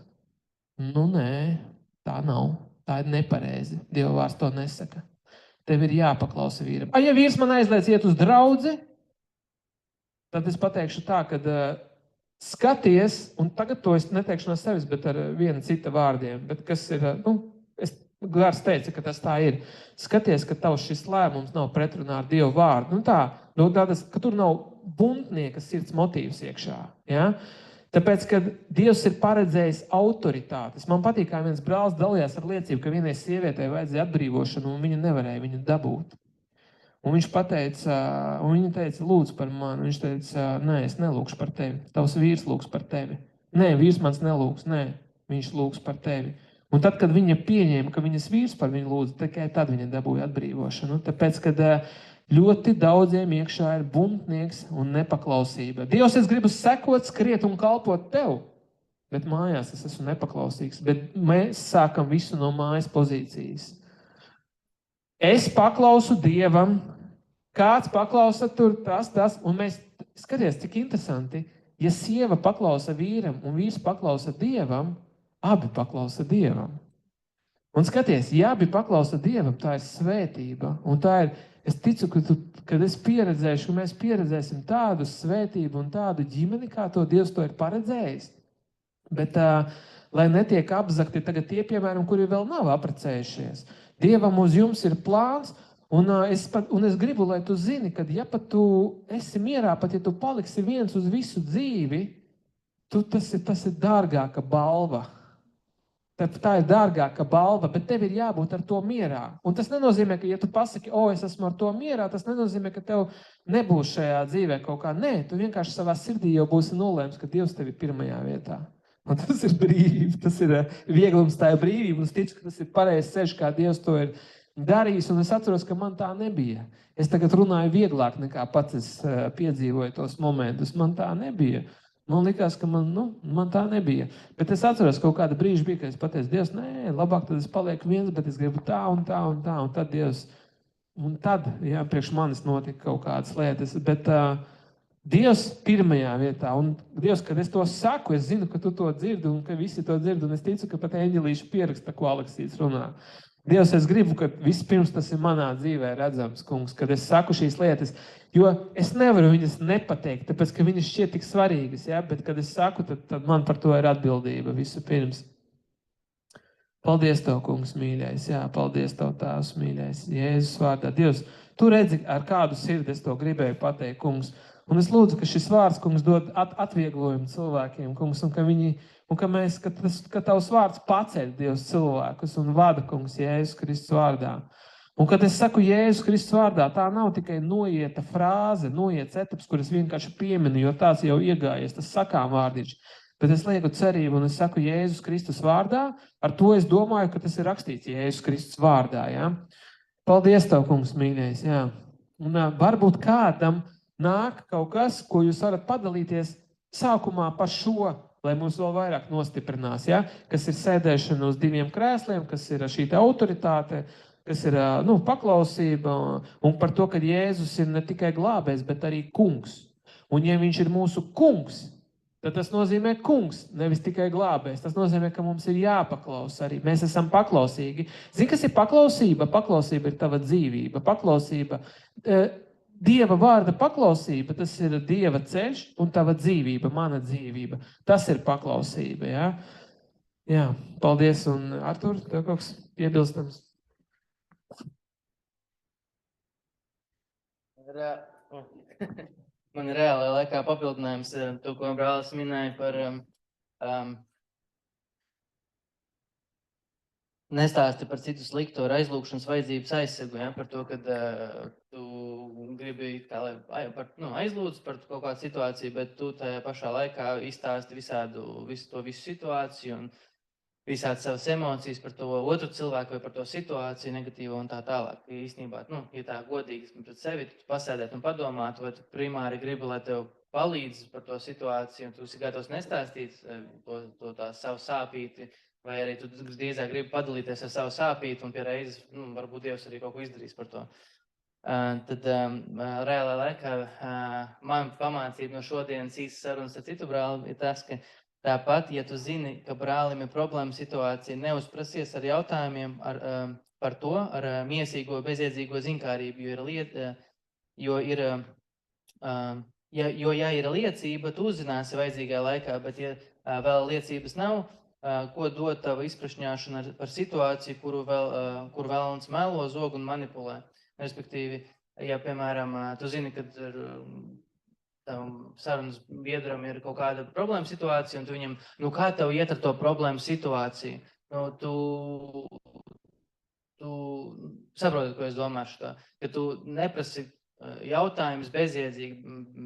Speaker 1: Nu, nē, tā nav. Tā ir nepareizi. Dieva vārds to nesaka. Tev ir jāpaklausa vīram. Ja vīrs man aizliec iet uz draudzi, tad es pateikšu tā, ka skaties, un tagad to es neteikšu no sevis, bet ar viena cita vārdiem, bet kas ir, Gārs teica, ka tas tā ir. Skaties, ka tavs šis lēmums nav pretrunā ar Dievu vārdu. Ka tur nav buntnieka sirds motīvs iekšā. Ja? Tāpēc, ka Dievs ir paredzējis autoritātes. Man patīk, kā viens brālis dalījās ar liecību, ka vienai sievietei vajadzēja atbrīvošanu, un viņa nevarēja viņu dabūt. Un viņš pateica, un viņa teica, lūdzu par mani. Viņš teica, nē, es nelūkšu par tevi. Tavs vīrs lūgs par tevi. Nē, vīrs mans nelūgs. Nē, viņš lūgs par tevi. Un tad, kad viņa pieņēma, ka viņas vīrs par viņu lūdzu, tikai tad viņa dabūja atbrīvošanu. Tāpēc, kad ļoti daudziem iekšā ir buntnieks un nepaklausība. Dievs, es gribu sekot, skriet un kalpot tev, bet mājās es esmu nepaklausīgs. Bet mēs sākam visu no mājas pozīcijas. Es paklausu Dievam, kāds paklausa tur, tas, un mēs, skaties, cik interesanti, ja sieva paklausa vīram un vīrs paklausa Dievam, abi paklausa Dievam. Un skaties, ja abi paklausa Dievam, tā ir svētība. Un tā ir, es ticu, kad es pieredzēšu, mēs pieredzēsim tādu svētību un tādu ģimeni, kā to Dievs to ir paredzējis. Bet, lai netiek apzakti tagad tie, piemēram, kuri vēl nav apprecējušies. Dievam uz jums ir plāns, un es gribu, lai tu zini, ka ja pat tu esi mierā, pat ja tu paliksi viens uz visu dzīvi, tas ir dārgāka balva. Tā ir dārgāka balva, bet tev ir jābūt ar to mierā. Un tas nenozīmē, ka ja tu pasaki, es esmu ar to mierā, tas nenozīmē, ka tev nebūs šajā dzīvē kaut kā. Nē, tu vienkārši savā sirdī jau būsi nolēms, ka Dievs tevi pirmajā vietā. Un tas ir brīvība, tas ir vieglums, tā ir brīvība. Un es ticu, ka tas ir pareizs ceļš, kā Dievs to ir darījis. Un es atceros, ka man tā nebija. Es tagad runāju vieglāk nekā pats es piedzīvoju tos momentus. Man tā nebija. Man likās, ka man tā nebija. Bet es atceros, kaut kāda brīža bija, kad es pateicu, Dievs, nē, labāk tad es palieku viens, bet es gribu tā un tā un tā. Un tad Dievs, priekš manis notika kaut kādas lietas. Bet Dievs pirmajā vietā. Un Dievs, kad es to saku, es zinu, ka tu to dzirdi un ka visi to dzird. Un es ticu, ka pat eņģelīši pieraksta, ko Aleksīts runā. Dievs, es gribu, ka vispirms tas ir manā dzīvē redzams, kungs, kad es saku šīs lietas, jo es nevaru viņas nepateikt, tāpēc, ka viņas šķiet tik svarīgas, ja? Bet, kad es saku, tad man par to ir atbildība visu pirms. Paldies Tev, kungs, mīļais, jā, paldies Tev, Tēvs, mīļais, Jēzus vārdā. Dievs, Tu redzi, ar kādu sirdi es to gribēju pateikt, kungs, un es lūdzu, ka šis vārds, kungs, dod atvieglojumu cilvēkiem, kungs, un ka Tavs vārds paceļ, Dievs, cilvēkus un vada, kungs, Jēzus Kristus vārdā. Un, kad es saku Jēzus Kristus vārdā, tā nav tikai noieta frāze, noiets etaps, kuras vienkārši pieminu, jo tās jau iegājies, tas sakām vārdiņš. Bet es lieku cerību un es saku Jēzus Kristus vārdā, ar to es domāju, ka tas ir rakstīts Jēzus Kristus vārdā, ja? Paldies Tev, kungs, mīļais, jā. Un varbūt kādam nāk kaut kas, ko jūs varat padalīties sākumā par šo, lai mums vēl vairāk nostiprinās, ja? Kas ir sēdēšana uz diviem krēsliem, kas ir šī autoritāte, kas ir paklausība un par to, ka Jēzus ir ne tikai glābējs, bet arī kungs. Un ja viņš ir mūsu kungs, tad tas nozīmē kungs, nevis tikai glābējs. Tas nozīmē, ka mums ir jāpaklausa arī. Mēs esam paklausīgi. Zini, kas ir paklausība? Paklausība ir tava dzīvība. Paklausība, Dieva vārda paklausība, tas ir Dieva ceļš un tava dzīvība, mana dzīvība. Tas ir paklausība, jā? Jā, paldies. Un Artur, tev kaut kas piebilstams?
Speaker 2: Man ir reāli laikā papildinājums to, ko brālis minēja par nestāsti par citu slikto ar aizlūgšanas vajadzības aizsegu, ja? Par to, kad tu gribi aizlūdz par kaut kādu situāciju, bet tu tajā pašā laikā izstāsti visu situāciju un visādi savas emocijas par to otru cilvēku vai par to situāciju negatīvo un tā tālāk. Īstenībā, ja tā godīgi pret sevi, tu pasēdēt un padomāt, vai tu primāri gribi, lai tev palīdz par to situāciju, un tu esi gatavs nestāstīt to tā savu sāpīti, vai arī tu drīzāk gribi padalīties ar savu sāpīti, un pie reizes, varbūt Dievs arī kaut ko izdarīs par to. Tad reālā laikā man pamācība no šodienas īstas sarunas ar citu brāli ir tas, ka tāpat, ja tu zini, ka brālim ir problēma situācija, neuzprasies ar jautājumiem par to, ar miesīgo, bezjēdzīgo zinkārību, ja ir liecība, tu uzzināsi vajadzīgā laikā, bet ja vēl liecības nav, ko dod tava izprašņāšana par situāciju, kur vēlams melo, zog un manipulē. Respektīvi, ja, piemēram, tu zini, ka tavam sarunas biedram ir kaut kāda problēma situācija, un tu viņam, kā tev iet ar to problēmu situāciju? Tu saproti, ko es domāšu tā, ka tu neprasi jautājums bezjēdzīgi,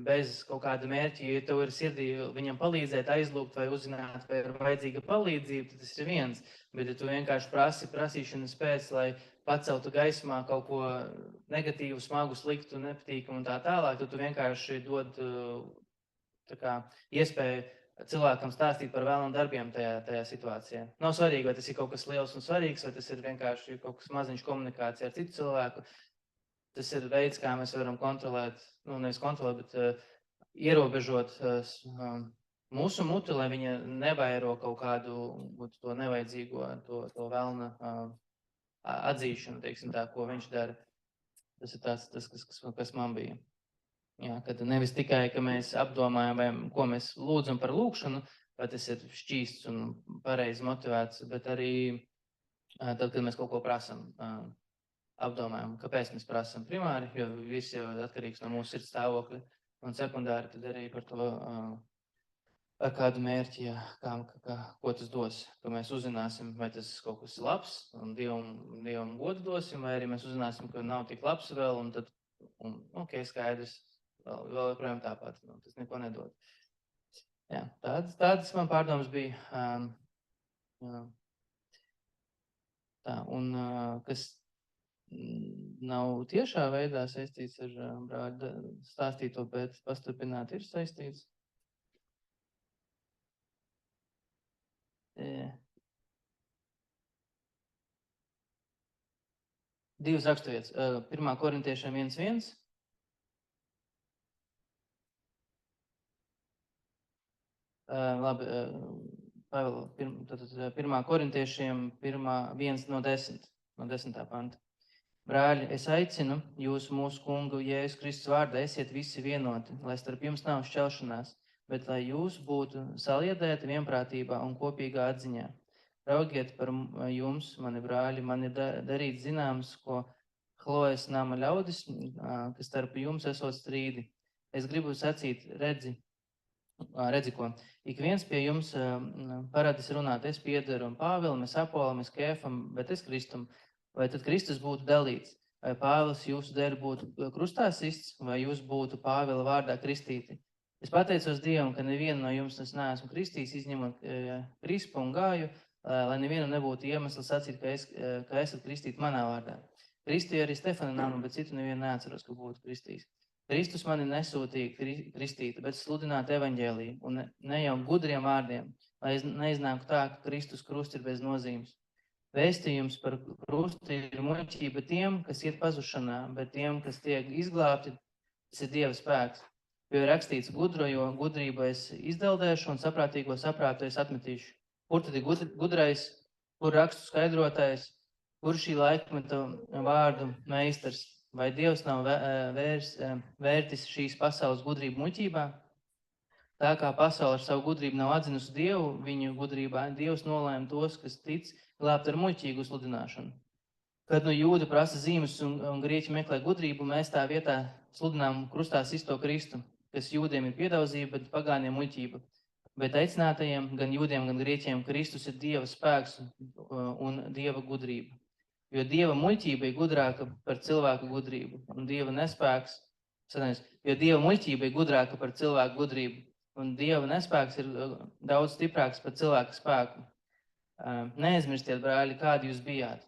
Speaker 2: bez kaut kāda mērķa, ja tev ir sirdī viņam palīdzēt, aizlūgt vai uzzināt, vai ir vajadzīga palīdzība, tad tas ir viens. Bet ja tu vienkārši prasīšanas pēc, lai paceltu gaismā kaut ko negatīvu, smagu, sliktu, nepatīkamu un tā tālāk, tad tu vienkārši dod iespēju cilvēkam stāstīt par vēlām darbiem tajā situācijā. Nav svarīgi, vai tas ir kaut kas liels un svarīgs, vai tas ir vienkārši kaut kas maziņš komunikācija ar citu cilvēku. Tas ir veids, kā mēs varam kontrolēt, nevis kontrolēt, bet ierobežot mūsu muti, lai viņa nevairo kaut kādu to nevajadzīgo, to vēlna atzīšanu, teiksim tā, ko viņš dara. Tas ir tas, kas man bija. Jā, kad nevis tikai, ka mēs apdomājam, vai ko mēs lūdzam par lūgšanu, vai tas ir šķīsts un pareizi motivēts, bet arī tad, kad mēs kaut ko prasam. Apdomājam, kāpēc mēs prasam primāri, jo viss jau ir atkarīgs no mūsu sirds stāvokļa, un sekundāri tad arī par to, ar kādu mērķi, ko tas dos, ka mēs uzzināsim, vai tas kaut kas labs, un Dievam godu dosim, vai arī mēs uzzināsim, ka nav tik labs vēl, un tad, skaidrs, vēl joprojām tāpat, tas neko nedod. Jā, tādas man pārdomas bija. Un kas nav tiešā veidā saistīts ar brāļa stāstīto, bet pasturpināt ir saistīts. Divas raksturvietas. 1. Korintiešiem 1:1. Labi, Pavel, 1. Korintiešiem 1:10, no 10. panta. Brāļi, es aicinu jūs mūsu kungu Jēzus Kristus vārdā, esiet visi vienoti, lai starp jums nav šķelšanās, bet lai jūs būtu saliedēti vienprātībā un kopīgā atziņā. Raugiet par jums, mani brāļi, man ir darīts zināms, ko Hlojas nama ļaudis, kas starp jums esot strīdi. Es gribu sacīt, redzi ko, ik viens pie jums paradis runāt, es piederu un Pāvilam, es Apolam, es Kēfam, bet es Kristum. Vai tad Kristus būtu dalīts? Vai Pāvils jūsu dēļ būtu krustā sists, vai jūs būtu Pāvila vārdā kristīti? Es pateicos Dievam, ka nevienu no jums es neesmu kristījis, izņemot Krispu un Gāju, lai nevienam nebūtu iemesls sacīt, ka esat kristīti manā vārdā. Kristīju arī Stefana namu, bet citu nevienu neatceros, ka būtu kristījis. Kristus mani nesūtīja kristīt, bet sludināt evaņģēliju, un ne jau gudriem vārdiem, lai neiznāku tā, ka Kristus krusts ir bez nozīmes. Vēstījums par krustu ir muļķība tiem, kas iet pazušanā, bet tiem, kas tiek izglābti, tas ir Dieva spēks. Jo ir rakstīts gudro, jo gudrību es izdeldēšu un saprātīgo saprātu es atmetīšu. Kur tad ir gudrais, kur rakstu skaidrotais, kur šī laikmeta vārdu meistars? Vai Dievs nav vērtis šīs pasaules gudrību muļķībā? Tā kā pasaule ar savu gudrību nav atzinusi Dievu, viņu gudrībā Dievs nolēma tos, kas tic, glābt ar muļķīgu sludināšanu. Kad nu jūdi prasa zīmes un grieķi meklē gudrību, mēs tā vietā sludinām krustā sisto Kristu, kas jūdiem ir piedauzība, bet pagāniem muļķība. Bet aicinātajiem, gan jūdiem, gan grieķiem, Kristus ir Dieva spēks un Dieva gudrība. Jo Dieva muļķība ir gudrāka par cilvēku gudrību, un Dieva nespēks, jo Dieva muļķība ir gudrāka par cilvēku gudrību, un Dieva nespēks ir daudz stiprāks par cilvēku spēku. Neaizmirstiet, brāļi, kādi jūs bijāt,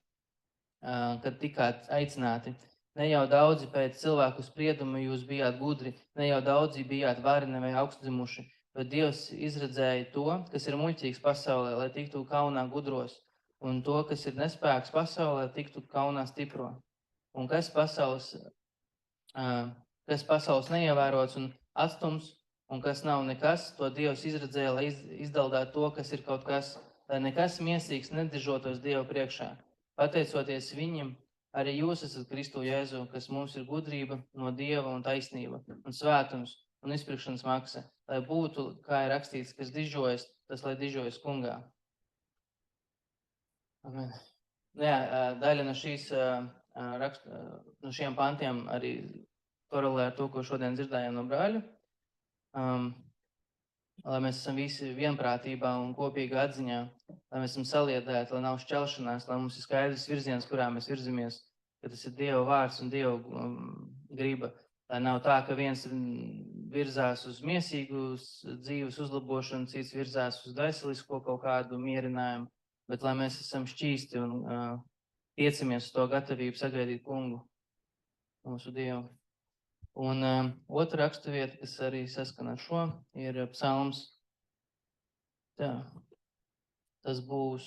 Speaker 2: kad tikāt aicināti. Ne jau daudzi pēc cilvēku sprieduma jūs bijāt gudri, ne jau daudzi bijāt vareni vai augstdzimuši, bet Dievs izredzēja to, kas ir muļķīgs pasaulē, lai tiktu kaunā gudros, un to, kas ir nespēks pasaulē, tiktu kaunā stipro. Un kas pasaules neievērots un atstums, un kas nav nekas, to Dievs izredzēja, lai izdaldētu to, kas ir kaut kas, lai nekas miesīgs nedižotos Dieva priekšā. Pateicoties viņam, arī jūs esat Kristu Jēzu, kas mums ir gudrība no Dieva un taisnība, un svētums un izpirkšanas maksa, lai būtu, kā ir rakstīts, kas dižojas, tas lai dižojas kungā. Amen. Jā, daļa no šiem pantiem arī korelē ar to, ko šodien dzirdējām no brāļa. Lai mēs esam visi vienprātībā un kopīgā atziņā, lai mēs esam saliedēti, lai nav šķelšanās, lai mums ir skaidrs virziens, kurā mēs virzamies, ka tas ir Dieva vārds un Dieva griba. Lai nav tā, ka viens virzās uz miesīgu dzīves uzlabošanu, cits virzās uz veselisko kaut kādu mierinājumu, bet lai mēs esam šķīsti un tiecamies uz to gatavību sagaidīt kungu, mūsu Dievu. Un otra raksturvieta, kas arī saskan ar šo, ir psalms. Tā, tas būs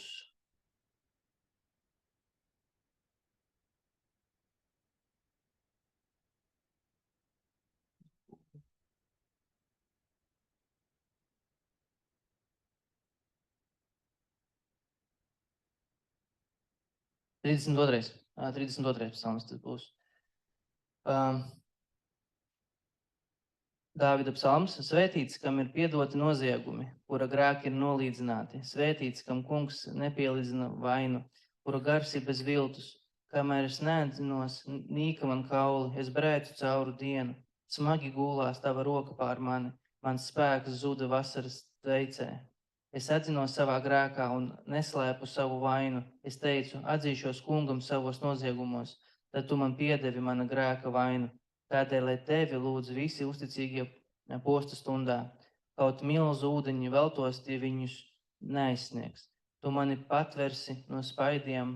Speaker 2: 32. psalms tas būs. Dāvida psalms. Svētīts, kam ir piedoti noziegumi, kura grēki ir nolīdzināti. Svētīts, kam kungs nepielīdzina vainu, kura gars ir bez viltus. Kamēr es neatzinos nīka man kauli, es brētu cauru dienu. Smagi gulās tava roka pār mani, mans spēks zuda vasaras teicē. Es atzinos savā grēkā un neslēpu savu vainu. Es teicu, atzīšos kungam savos noziegumos, tad tu man piedevi mana grēka vainu. Tādēļ, lai tevi lūdz visi uzticīgie posta stundā, kaut milzu ūdeņi veltos, tie viņus neaizsniegs. Tu mani patversi no spaidiem,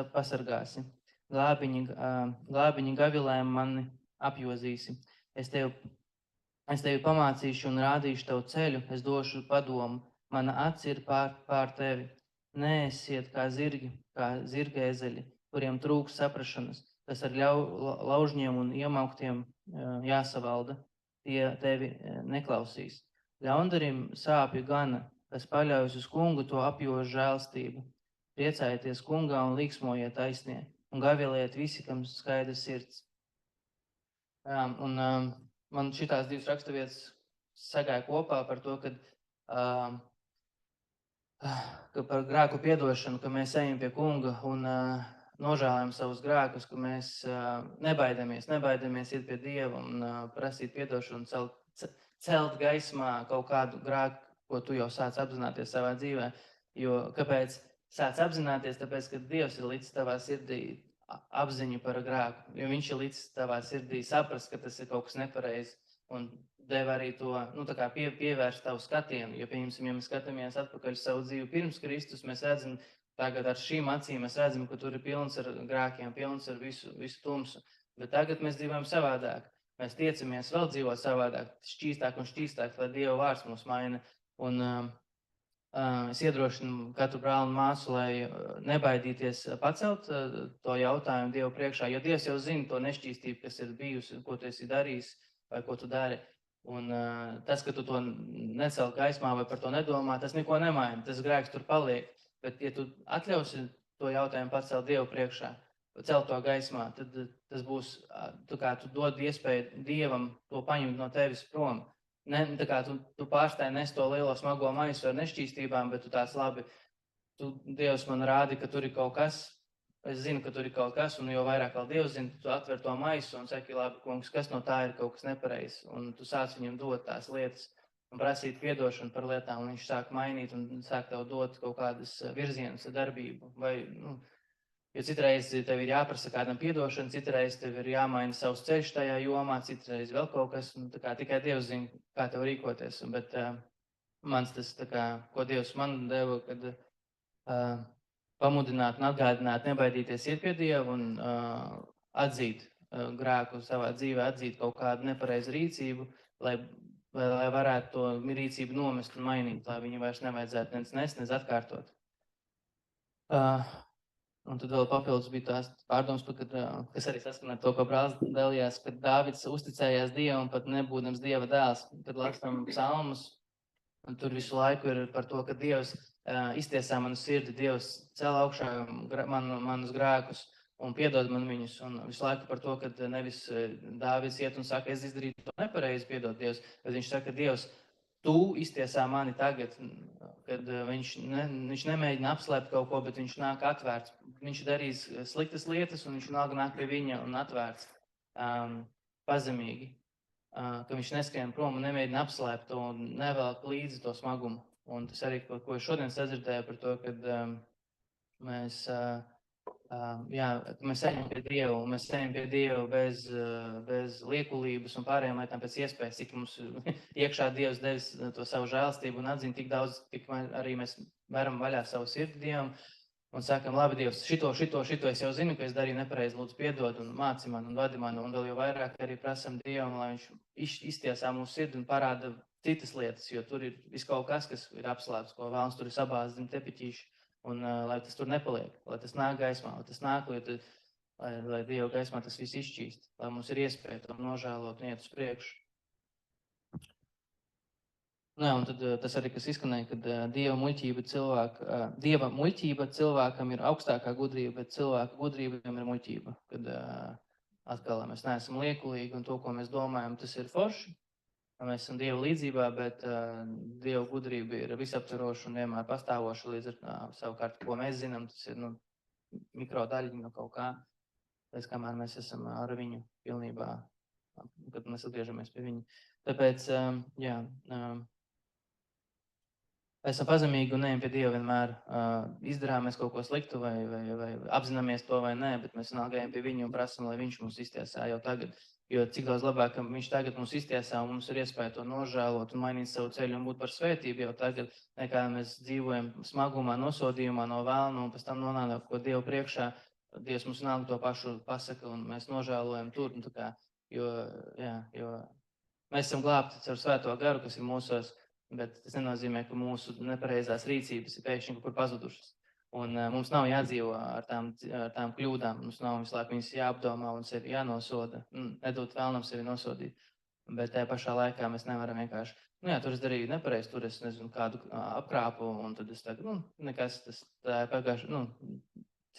Speaker 2: pasargāsi. Glābiņi gavilēm mani apjozīsi. Es tevi pamācīšu un rādīšu tev ceļu, es došu padomu. Mana aci ir pār tevi. Neesiet kā zirgi, kā zirgēzeļi, kuriem trūks saprašanas, kas ar laužņiem un iemauktiem jāsavalda. Tie tevi neklausīs. Ļaundarim sāpju gana, kas paļaujas uz kungu, to apjož žēlstību. Priecājieties kungā un līksmojiet taisnie, un gavilējiet visi, kam skaidrs sirds. Man šitās divas raksturvietas sagāja kopā par to, ka par grēku piedošanu, ka mēs ejam pie kunga un nožēlējam savus grēkus, ka mēs nebaidamies iet pie Dieva un prasīt piedošanu, celt gaismā kaut kādu grēku, ko tu jau sāc apzināties savā dzīvē. Jo kāpēc sāc apzināties? Tāpēc, ka Dievs ir līdz tavā sirdī apziņu par grēku, jo viņš ir līdz tavā sirdī saprast, ka tas ir kaut kas nepareizi un deva arī to, pievērst tavu skatienu, jo, pieņemsim, ja mēs skatāmies atpakaļ savu dzīvi pirms Kristus, mēs redzam, tagad ar šīm acīm mēs redzam, ka tur ir pilns ar grēkiem, pilns ar visu tumsu, bet tagad mēs dzīvojam savādāk, mēs tiecamies vēl dzīvot savādāk, šķīstāk un šķīstāk, lai Dieva vārds mūs maina, un es iedrošinu katru brāli un māsu, lai nebaidīties pacelt to jautājumu Dievu priekšā, jo Dievs jau zina to nešķīstību, kas ir bijusi, ko tu esi darījis vai ko tu dari. Un tas, ka tu to necel gaismā vai par to nedomā, tas neko nemaina. Tas grēks tur paliek. Bet, ja tu atļausi to jautājumu pacelt Dievu priekšā, celt to gaismā, tad tas būs, tu dod iespēju Dievam to paņemt no tevis prom. Tā kā tu pārstāji nes to lielo smago maisu ar nešķīstībām, bet tu tāds labi, Dievs man rādi, ka tur ir kaut kas. Es zinu, ka tur ir kaut kas, un jo vairāk vēl Dievs zina, tu atver to maisu un saki, labi, kungs, kas no tā ir kaut kas nepareizs. Un tu sāc viņam dot tās lietas un prasīt piedošanu par lietām, un viņš sāk mainīt un sāk tev dot kaut kādas virzienas darbību. Vai, jo citreiz tev ir jāprasa kādam piedošanu, citreiz tev ir jāmaina savs ceļš tajā jomā, citreiz vēl kaut kas, un tā kā tikai Dievs zina, kā tev rīkoties. Bet mans tas, tā kā, ko Dievs man deva, kad pamudināt un atgādināt, nebaidīties iet pie Dieva un atzīt grēku savā dzīvē, atzīt kaut kādu nepareizu rīcību, lai varētu to rīcību nomest un mainīt, lai viņu vairs nevajadzētu nec atkārtot. Un tad vēl papildus bija tās pārdomas, kas arī saskan ar to, ko brālis dalījās, kad Dāvids uzticējās Dievam, pat nebūdams Dieva dēls. Kad lasām psalmus, un tur visu laiku ir par to, ka Dievs iztiesā manu sirdi, Dievs cel augšā manus grēkus un piedod man viņus. Un visu laiku par to, ka nevis Dāvids iet un saka, es izdarīju to nepareizi, piedod Dievs, bet viņš saka, Dievs, tu iztiesā mani tagad, kad viņš nemēģina apslēpt kaut ko, bet viņš nāk atvērts. Viņš darīs sliktas lietas, un viņš nāk pie viņa un atvērts pazemīgi. Ka viņš neskrien prom un nemēģina apslēpt to un nevelk līdzi to smagumu. Un tas arī, ko es šodien sadzirdēju par to, kad mēs ejam pie Dievu, un mēs ejam pie Dievu bez liekulības un pārējām lietām pēc iespējas, cik mums iekšā Dievs devis to savu žēlstību un atzina tik daudz, tik arī mēs varam vaļā savu sirdi Dievam un sakam, labi, Dievs, šito es jau zinu, ka es darīju nepareizi, lūdzu piedod un māci man un vadi man, un vēl jau vairāk arī prasam Dievam, lai viņš iztiesā mūsu sirdi un parāda citas lietas, jo tur ir viss kaut kas ir apslēpts, ko vēlams tur ir sabāzts zem tepiķīši, un lai tas tur nepaliek, lai tas nāk gaismā, lai tas nāk, lai Dieva gaismā tas viss izšķīst, lai mums ir iespēja to nožēlot un iet uz priekšu. Un tad tas arī, kas izskanēja, kad Dieva muļķība cilvēkam ir augstākā gudrība, bet cilvēka gudrībām ir muļķība. Kad atkal mēs neesam liekulīgi un to, ko mēs domājam, tas ir forši. Mēs esam Dieva līdzībā, bet Dieva gudrība ir visaptveroša un vienmēr pastāvoša līdz ar savukārt, ko mēs zinām, tas ir mikrodaļiņa no kaut kā, līdz kamēr mēs esam ar viņu pilnībā, kad mēs atgriežamies pie viņa. Tāpēc, esam pazemīgi un ejam pie Dieva vienmēr, izdarām mēs kaut ko sliktu vai apzināmies to vai nē, bet mēs vienalga ejam pie viņu un prasam, lai viņš mums iztiesā jau tagad. Jo cik daudz labāk, ka viņš tagad mums iztiesā un mums ir iespēja to nožēlot un mainīt savu ceļu un būt par svētību jau tagad, nekā mēs dzīvojam smagumā, nosodījumā no vēlna un pēc tam nonākam, ko Dievu priekšā, Dievs mums nāk to pašu pasaka un mēs nožēlojam tur. Jo mēs esam glābti caur svēto garu, kas ir mūsos, bet tas nenozīmē, ka mūsu nepareizās rīcības ir pēkšņi kaut kur pazudušas. Un mums nav jādzīvo ar tām kļūdām, mums nav visu laiku viņas jāapdomā un sevi jānosoda, nedot vēlnam sevi nosodīt. Bet tajā pašā laikā mēs nevaram vienkārši, tur es darīju nepareizi, tur es nezinu kādu apkrāpu, un tad es tagad, nekas, tas tā ir pagājuši,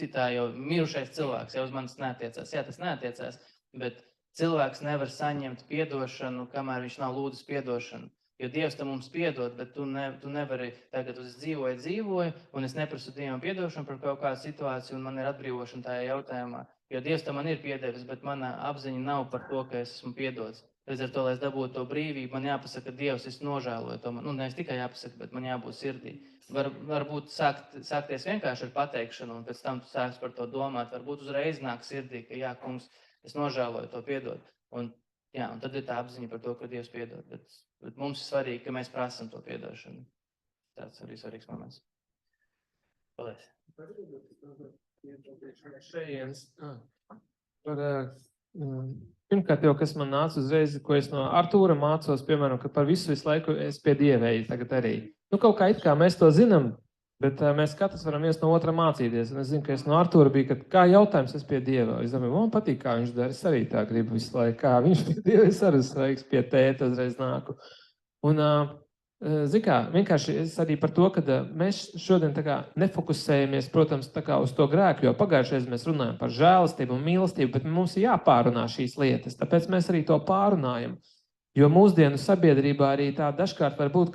Speaker 2: citā jau mirušais cilvēks, jau uz manis neatiecās. Jā, tas neatiecās, bet cilvēks nevar saņemt piedošanu, kamēr viņš nav lūdzis piedošanu. Jo Dievs tam mums piedod, bet tu nevari tagad es dzīvoju, un es neprasu Dievam piedošanu par kaut kādu situāciju, un man ir atbrīvošana tajā jautājumā. Jo Dievs tam man ir piedevis, bet mana apziņa nav par to, ka es esmu piedots. Līdz ar to, lai es dabūtu to brīvību, man jāpasaka, ka Dievs, es nožēloju to. Nevis tikai jāpasaka, bet man jābūt sirdī. Varbūt sākties vienkārši ar pateikšanu, un pēc tam tu sāks par to domāt. Varbūt uzreiz nāk sirdī, ka jā, kungs, es nožēloju to piedod. Un tad ir tā apziņa par to, ka Dievs piedod. Bet mums ir svarīgi, ka mēs prasam to piedošanu. Tāds arī svarīgs moments. Paldies.
Speaker 1: Pirmkārt jau, kas man nāca uzreiz, ko es no Artūra mācos, piemēram, ka par visu laiku es pie Dieva eju tagad arī. Kaut kā it kā mēs to zinām, Bet mēs katrs varam viens no otra mācīties. Un es zinu, ka es no Artūra biju, ka kā jautājums es pie Dieva. Es domāju, man patīk, kā viņš dara. Es arī tā gribu visu laiku. Kā viņš pie Dieva, es arī sveiks pie tēta uzreiz nāku. Un, zin kā, vienkārši es arī par to, ka mēs šodien tā kā nefokusējamies, protams, tā kā uz to grēku, jo pagājušajā mēs runājam par žēlastību un mīlestību, bet mums ir jāpārunā šīs lietas. Tāpēc mēs arī to pārunājam. Jo mūsdienu sabiedrībā arī tā dažkārt var būt,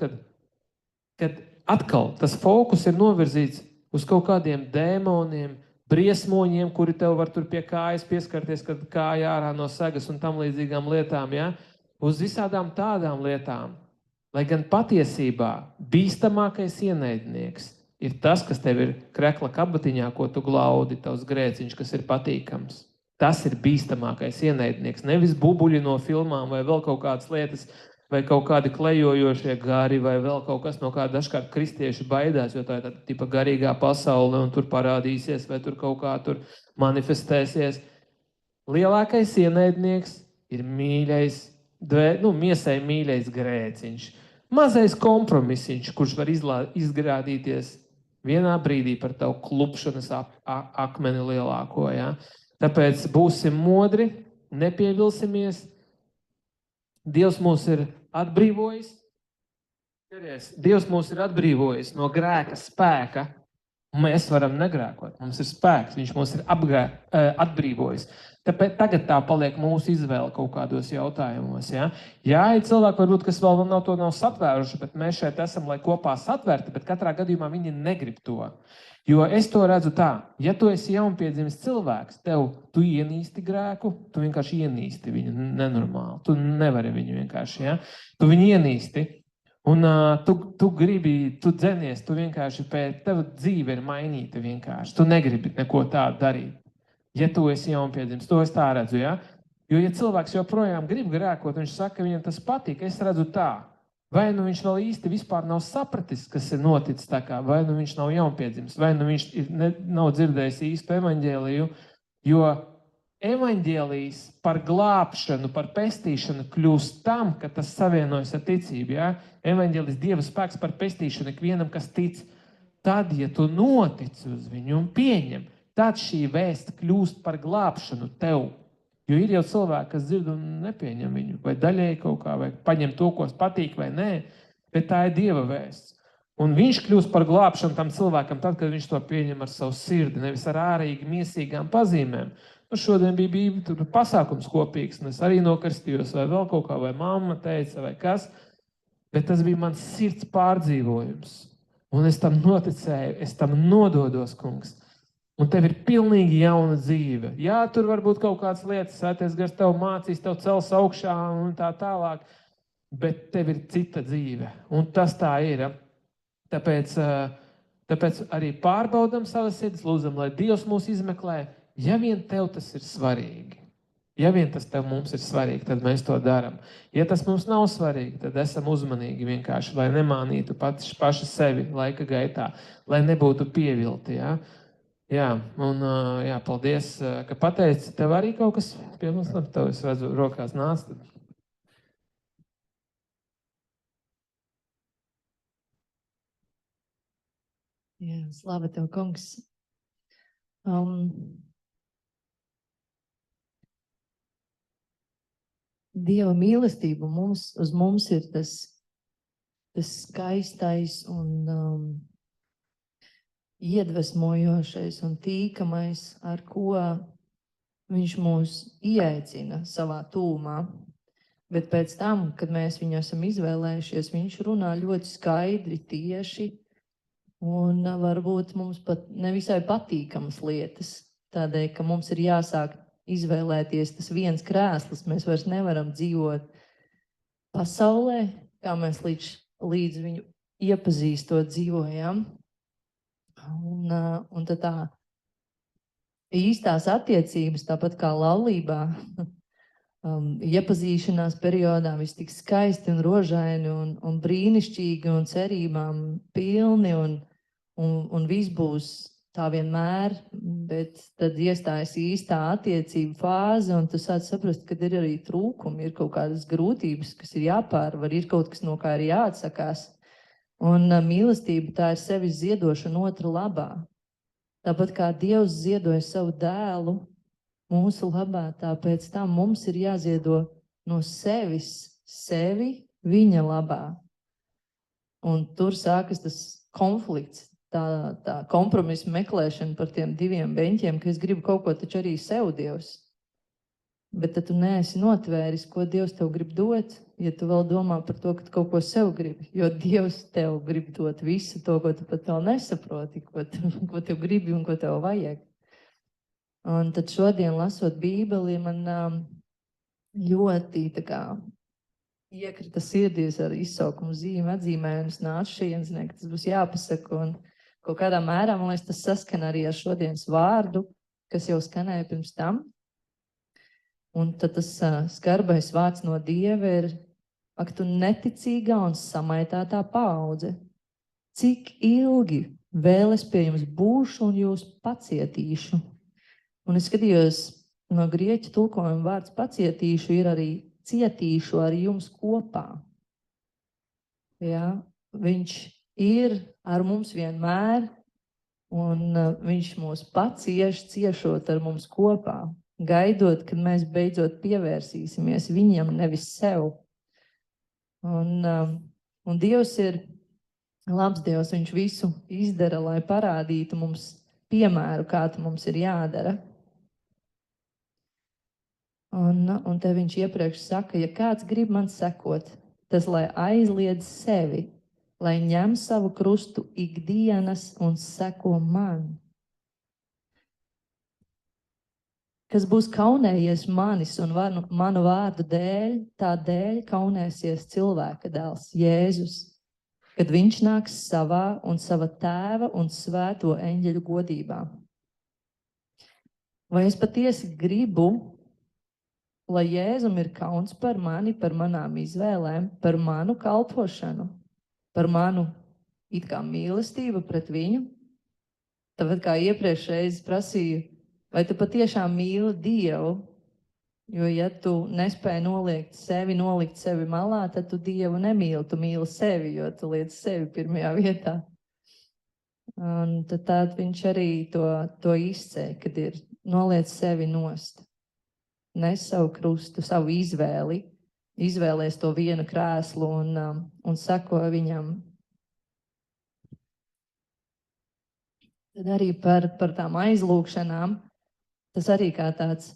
Speaker 1: kad atkal tas fokus ir novirzīts uz kaut kādiem dēmoniem, briesmoņiem, kuri tev var tur pie kājas pieskarties, kad kāja ārā no segas un tam līdzīgām lietām, ja? Uz visādām tādām lietām. Lai gan patiesībā bīstamākais ienaidnieks ir tas, kas tev ir krekla kabatiņā, ko tu glaudi, tavs grēciņš, kas ir patīkams. Tas ir bīstamākais ienaidnieks. Nevis bubuļi no filmām vai vēl kaut kādas lietas, vai kaut kādi klejojošie gari, vai vēl kaut kas, no kā dažkārt kristieši baidās, jo tā ir tāda tipa garīgā pasaule un tur parādīsies, vai tur kaut kā tur manifestēsies. Lielākais ienaidnieks ir mīļais, miesai mīļais grēciņš. Mazais kompromisiņš, kurš var izgrādīties vienā brīdī par tavu klupšanas akmeni lielāko, ja? Tāpēc būsim modri, nepievilsimies. Dievs mūs ir atbrīvojis. Dievs mūs ir atbrīvojis no grēka spēka. Mēs varam negrēkot. Mums ir spēks. Viņš mūs ir atbrīvojis. Tāpēc tagad tā paliek mūsu izvēle kaut kādos jautājumos. Ja? Jā, ir cilvēki, varbūt, kas vēl to nav satvēruši, bet mēs šeit esam, lai kopā satverti, bet katrā gadījumā viņi negrib to. Jo es to redzu tā, ja tu esi jaunpiedzimis cilvēks, tu ienīsti grēku, tu vienkārši ienīsti viņu nenormāli. Tu nevari viņu vienkārši, ja? Tu viņu ienīsti. Un tu gribi, tu dzenies, tu vienkārši tava dzīve ir mainīta vienkārši. Tu negribi neko tādu darīt. Ja tu esi jaunpiedzimis, to es tā redzu, ja? Jo, ja cilvēks joprojām grib grēkot, viņš saka, ka viņam tas patīk, es redzu tā. Vai nu viņš vēl īsti vispār nav sapratis, kas ir noticis tā kā, vai nu viņš nav jaunpiedzimis, vai nu viņš nav dzirdējis īstu evaņģēliju, jo evaņģēlijs par glābšanu, par pestīšanu kļūst tam, ka tas savienojas ar ticību, ja? Evaņģēlijs Dieva spēks par pestīšanu ikvienam, kas tic. Tad, ja tu notici uz viņu un pieņem, tad šī vēsta kļūst par glābšanu tev. Jo ir jau cilvēki, kas dzird un nepieņem viņu, vai daļēji kaut kā, vai paņem to, ko patīk, vai nē, bet tā ir Dieva vēsts. Un viņš kļūst par glābšanu tam cilvēkam tad, kad viņš to pieņem ar savu sirdi, nevis ar ārīgi miesīgām pazīmēm. Šodien bija tur pasākums kopīgs, un es arī nokarstījos, vai vēl kaut kā, vai mamma teica, vai kas, bet tas bija mans sirds pārdzīvojums. Un es tam noticēju, es tam nododos, kungs. Un tev ir pilnīgi jauna dzīve. Jā, tur var būt kaut kādas lietas, svētais gars tev mācīs, tev cels augšā un tā tālāk, bet tev ir cita dzīve. Un tas tā ir. Tāpēc arī pārbaudam savas sirds, lūdzam, lai Dievs mūs izmeklē. Ja vien tev tas ir svarīgi, ja vien tas tev mums ir svarīgi, tad mēs to daram. Ja tas mums nav svarīgi, tad esam uzmanīgi vienkārši, lai nemānītu paši sevi laika gaitā, lai nebūtu pievilti, ja? Jā, un paldies, ka pateici. Tev arī kaut kas pie mums, tev es redzu rokās nāc.
Speaker 3: Jā, slava tev, kungs. Dieva mīlestība uz mums ir tas skaistais un iedvesmojošais un tīkamais, ar ko viņš mūs ieaicina savā tūmā. Bet pēc tam, kad mēs viņu esam izvēlējušies, viņš runā ļoti skaidri, tieši un varbūt mums pat nevisai patīkamas lietas. Tādēļ, ka mums ir jāsāk izvēlēties tas viens krēsls, mēs vairs nevaram dzīvot pasaulē, kā mēs līdz viņu iepazīstot dzīvojam. Un tad tā īstās attiecības, tāpat kā laulībā, iepazīšanās periodā viss tik skaisti un rožaini un brīnišķīgi un cerībām pilni un viss būs tā vienmēr, bet tad iestājas īstā attiecība fāze un tu sāc saprast, ka ir arī trūkumi, ir kaut kādas grūtības, kas ir jāpārvar, ir kaut kas, no kā ir jāatsakās. Un mīlestība tā ir sevis ziedošana otra labā. Tāpat kā Dievs ziedoja savu dēlu mūsu labā, tāpēc tam mums ir jāziedo no sevis sevi viņa labā. Un tur sākas tas konflikts, tā kompromisa meklēšana par tiem diviem beņķiem, ka es gribu kaut ko taču arī sev, Dievs. Bet tad tu neesi notvēris, ko Dievs tev grib dot, ja tu vēl domā par to, ka tu kaut ko sev gribi. Jo Dievs tev grib dot visu to, ko tu pat vēl nesaproti, ko tev gribi un ko tev vajag. Un tad šodien, lasot Bībeli, man ļoti iekrita sirdīs ar izsaukumu zīmi atzīmē, un es nācu šajienes, ka tas būs jāpasaka. Un kaut kādā mērā, man liekas, tas saskana arī ar šodienas vārdu, kas jau skanēja pirms tam. Un tad tas skarbais vārds no Dieva ir: ak, tu neticīgā un samaitātā paudze, cik ilgi vēl es pie jums būšu un jūs pacietīšu? Un es skatījos no grieķu tulkojuma vārds pacietīšu ir arī cietīšu ar jums kopā. Ja? Viņš ir ar mums vienmēr, un viņš mūs pacieš, ciešot ar mums kopā, gaidot, kad mēs beidzot pievērsīsimies viņam, nevis sev. Un Dievs ir labs Dievs, viņš visu izdara, lai parādītu mums piemēru, kā mums ir jādara. Un te viņš iepriekš saka, ja kāds grib man sekot, tas lai aizliedz sevi, lai ņem savu krustu ikdienas un seko man. Kas būs kaunējies manis un manu vārdu dēļ, tā dēļ kaunēsies cilvēka dēls Jēzus, kad viņš nāks savā un sava tēva un svēto eņģeļu godībā. Vai es patiesi gribu, lai Jēzum ir kauns par mani, par manām izvēlēm, par manu kalpošanu, par manu it kā mīlestību pret viņu? Tāpēc kā iepriekšreiz prasīju, vai tu patiešām mīli Dievu? Jo, ja tu nespēji nolikt sevi malā, tad tu Dievu nemīli, tu mīli sevi, jo tu liec sevi pirmajā vietā. Un tad viņš arī to izcēja, kad ir noliec sevi nost. Nes savu krustu, savu izvēli, izvēlies to vienu krēslu un seko viņam. Tad arī par tām aizlūgšanām, tas arī kā tāds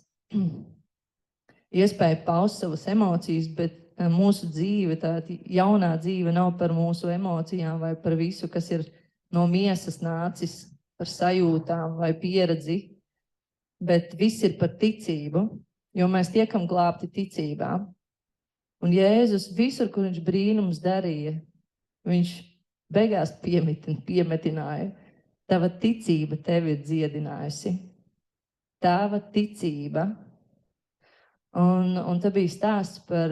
Speaker 3: iespēja paust savas emocijas, bet mūsu dzīve, tā jaunā dzīve nav par mūsu emocijām vai par visu, kas ir no miesas nācis, par sajūtām vai pieredzi, bet viss ir par ticību, jo mēs tiekam glābti ticībā. Un Jēzus visur, kur viņš brīnums darīja, viņš beigās piemetināja: tava ticība tevi ir dziedinājusi. Tava ticība. Un te bija stāsts par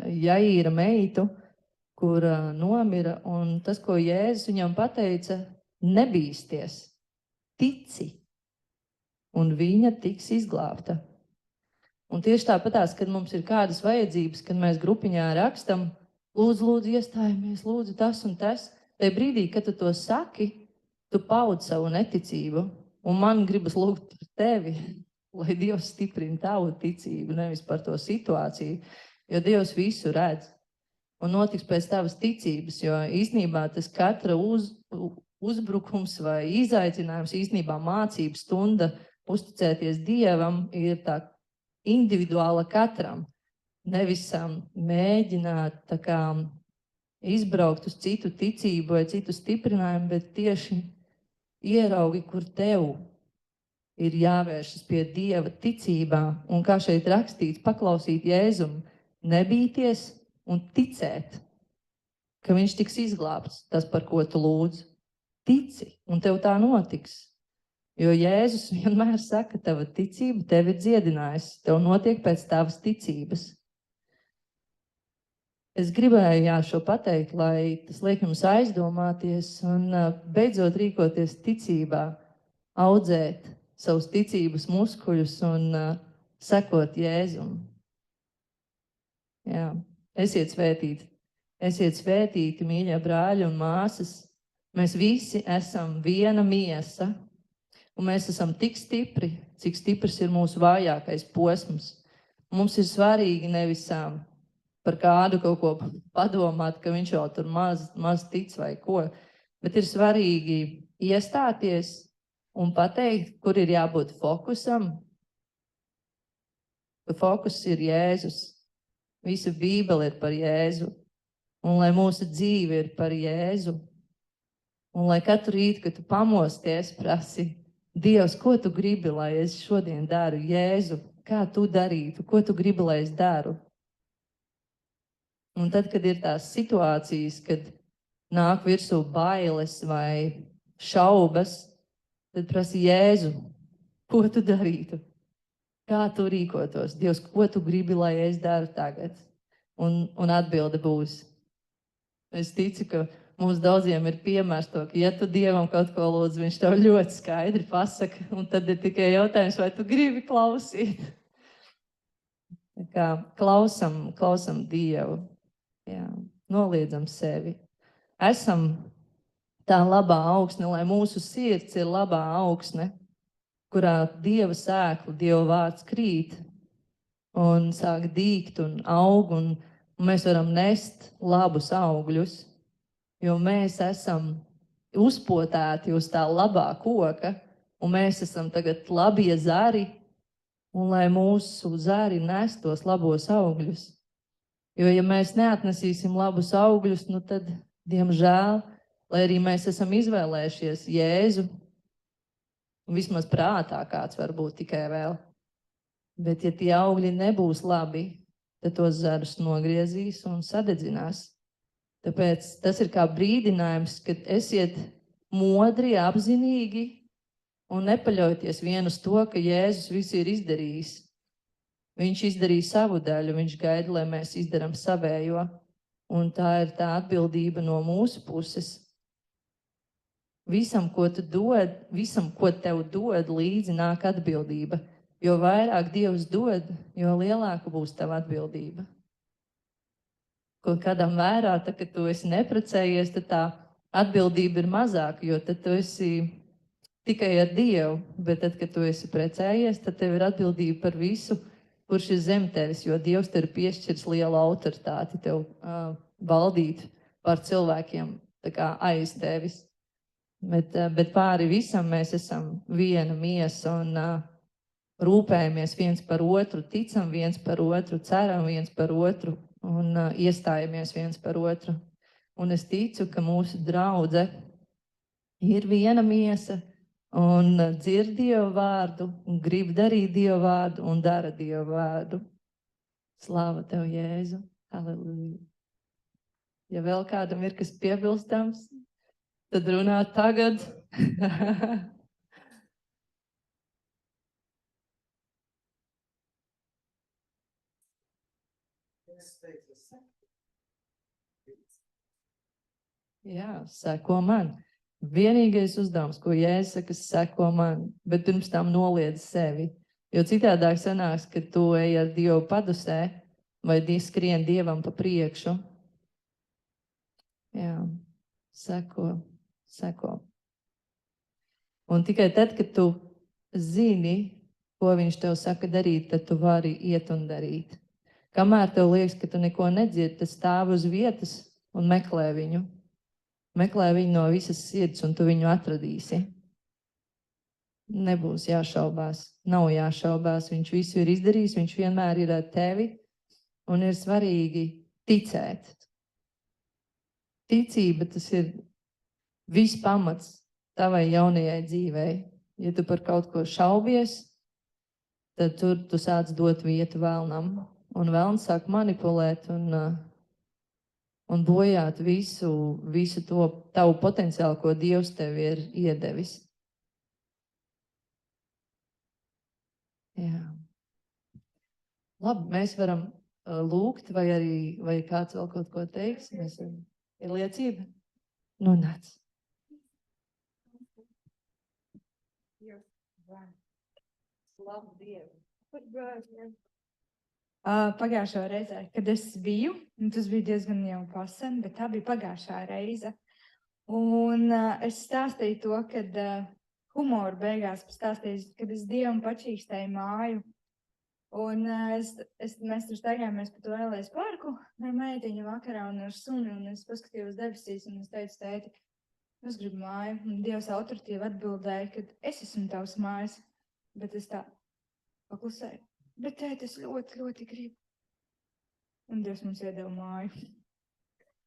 Speaker 3: Jaīra meitu, kur nomira, un tas, ko Jēzus viņam pateica: nebīsties, tici, un viņa tiks izglābta. Un tieši tāpatās, kad mums ir kādas vajadzības, kad mēs grupiņā rakstam, lūdzu, iestājamies, lūdzu tas un tas, tajā brīdī, kad tu to saki, tu paudi savu neticību. Un man gribas lūgt par tevi, lai Dievs stiprina tavu ticību, nevis par to situāciju, jo Dievs visu redz. Un notiks pēc tavas ticības, jo īstenībā tas katra uzbrukums vai izaicinājums, īstenībā mācības stunda, uzticēties Dievam, ir tā individuāla katram. Nevis mēģināt tā kā izbraukt uz citu ticību vai citu stiprinājumu, bet tieši ieraugi, kur tev ir jāvēršas pie Dieva ticībā, un kā šeit rakstīts, paklausīt Jēzum, nebīties un ticēt, ka viņš tiks izglābts, tas, par ko tu lūdz. Tici, un tev tā notiks. Jo Jēzus vienmēr saka, tava ticība tevi ir dziedinājusi, tev notiek pēc tavas ticības. Es gribēju šo pateikt, lai tas liek jums aizdomāties un beidzot rīkoties ticībā, audzēt savus ticības muskuļus un sekot Jēzum. Jā, esiet svētīti. Esiet svētīti, mīļie brāļi un māsas. Mēs visi esam viena miesa, un mēs esam tik stipri, cik stiprs ir mūsu vājākais posms. Mums ir svarīgi nevis par kādu kaut ko padomāt, ka viņš jau tur maz tic vai ko, bet ir svarīgi iestāties un pateikt, kur ir jābūt fokusam. Fokus ir Jēzus. Visa Bībele ir par Jēzu. Un lai mūsu dzīve ir par Jēzu. Un lai katru rītu, kad tu pamosties, prasi, Dievs, ko tu gribi, lai es šodien daru? Jēzu, kā tu darītu? Ko tu gribi, lai es daru? Un tad, kad ir tās situācijas, kad nāk virsū bailes vai šaubas, tad prasi, Jēzu, ko tu darītu? Kā tu rīkotos? Dievs, ko tu gribi, lai es daru tagad? Un atbilde būs. Es ticu, ka mums daudziem ir piemērs to, ka ja tu Dievam kaut ko lūdz, viņš tev ļoti skaidri pasaka, un tad ir tikai jautājums, vai tu gribi klausīt. Tā kā klausam Dievu, jā, noliedzam sevi. Esam tā labā augsne, lai mūsu sirds ir labā augsne, kurā Dieva sēkla, Dieva vārds krīt un sāk dīgt un aug, un mēs varam nest labus augļus, jo mēs esam uzpotēti uz tā labā koka, un mēs esam tagad labie zari, un lai mūsu zari nes tos labos augļus. Jo, ja mēs neatnesīsim labus augļus, nu tad, diemžēl, lai arī mēs esam izvēlējušies Jēzu, vismaz prātā kāds var būt tikai vēl. Bet ja tie augļi nebūs labi, tad tos zarus nogriezīs un sadedzinās. Tāpēc tas ir kā brīdinājums, kad esiet modri, apzinīgi un nepaļauties vien uz to, ka Jēzus visu ir izdarījis. Viņš izdarīja savu daļu, viņš gaida, lai mēs izdaram savējo. Un tā ir tā atbildība no mūsu puses. Visam, ko tev dod, līdzi nāk atbildība. Jo vairāk Dievs dod, jo lielāka būs tava atbildība. Kaut kādam vērā, tad, kad tu esi neprecējies, tad tā atbildība ir mazāka, jo tad tu esi tikai ar Dievu. Bet tad, kad tu esi precējies, tad tev ir atbildība par visu, kurš ir zem tevis, jo Dievs tev ir piešķirs lielu autoritāti tev valdīt par cilvēkiem tā kā aiz tevis. Bet pāri visam mēs esam viena miesa un rūpējamies viens par otru, ticam viens par otru, ceram viens par otru un iestājamies viens par otru. Un es ticu, ka mūsu draudze ir viena miesa un dzird Dievu vārdu, un grib darīt Dievu vārdu un dara Dievu vārdu. Slāva tev, Jēzu! Halleluja! Ja vēl kādam ir kas piebilstams, tad runā tagad. Jā, seko man. Vienīgais uzdevums, ko Jēzus saka, seko man, bet pirms tam noliedz sevi. Jo citādāk sanāks, ka tu ej ar Dievu padusē vai skrien Dievam pa priekšu. Jā, seko. Un tikai tad, kad tu zini, ko viņš tev saka darīt, tad tu vari iet un darīt. Kamēr tev liekas, ka tu neko nedzirdi, tad stāv uz vietas un meklē viņu. Meklē viņu no visas sirds, un tu viņu atradīsi. Nebūs jāšaubās, nav jāšaubās. Viņš visu ir izdarījis, viņš vienmēr ir ar tevi, un ir svarīgi ticēt. Ticība, tas ir viss pamats tavai jaunajai dzīvei. Ja tu par kaut ko šaubies, tad tur tu sāc dot vietu vēlnam. Un vēlns sāk manipulēt un bojāt visu to tavu potenciālu, ko Dievs tev ir iedevis. Jā. Labi, mēs varam lūgt, vai kāds vēl kaut ko teiks. Ir liecība? Nu, nāc. Slavu Dievu.
Speaker 4: Pagājušo reizē, kad es biju, un tas bija diezgan jau pasen, bet tā bija pagājušā reize. Un es stāstīju to, kad humoru beigās pastāstīju, kad es Dievam pačīkstēju māju. Un mēs tur staigājāmies pa to Elēs parku ar meitiņu vakarā un ar suni, un es paskatījos debesīs, un es teicu, tēti, es gribu māju. Un Dievs autoritīvi atbildēja, ka es esmu tavs mājas, bet es tā paklusēju. Bet tēti, es ļoti, ļoti gribu. Un Dievs mums iedeva māju.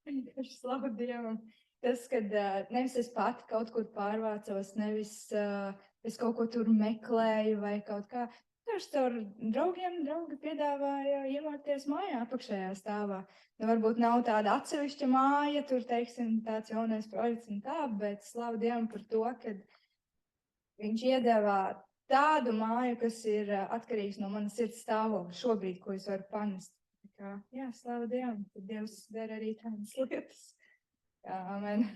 Speaker 4: Vienkārši slavu Dievam. Tas, kad nevis es pati kaut kur pārvācos, nevis es kaut ko tur meklēju vai kaut kā. Tieši ar draugiem, draugi piedāvāja iemākties mājā apakšējā stāvā. Nu, varbūt nav tāda atsevišķa māja, tur, teiksim, tāds jaunais projekts un tā, bet slavu Dievam par to, ka viņš iedevā tādu māju, kas ir atkarīgs no manas sirds stāvokļa šobrīd, ko es varu panest. Tā kā, jā, slavu Dievam, tad Dievs dara arī tādas lietas. Jā, amen.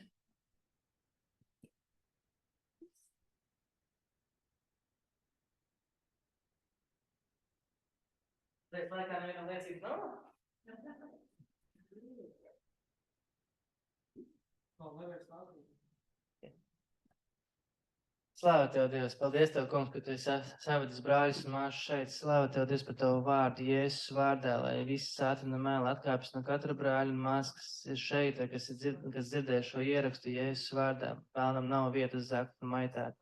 Speaker 2: Laikā nevienam liecības nav? Slāva Tev, Dievs! Paldies Tev, kungs, ka Tu esi savadis brāļus un māšas šeit. Slāva Tev, Dievs, par Tavu vārdu, Jēzus vārdā, lai visi sātana mēli atkāpjas no katra brāļa un māsas, kas ir šeit, vai kas dzirdēja šo ierakstu Jēzus vārdā. Pelnam nav vietas zakt un maitāt.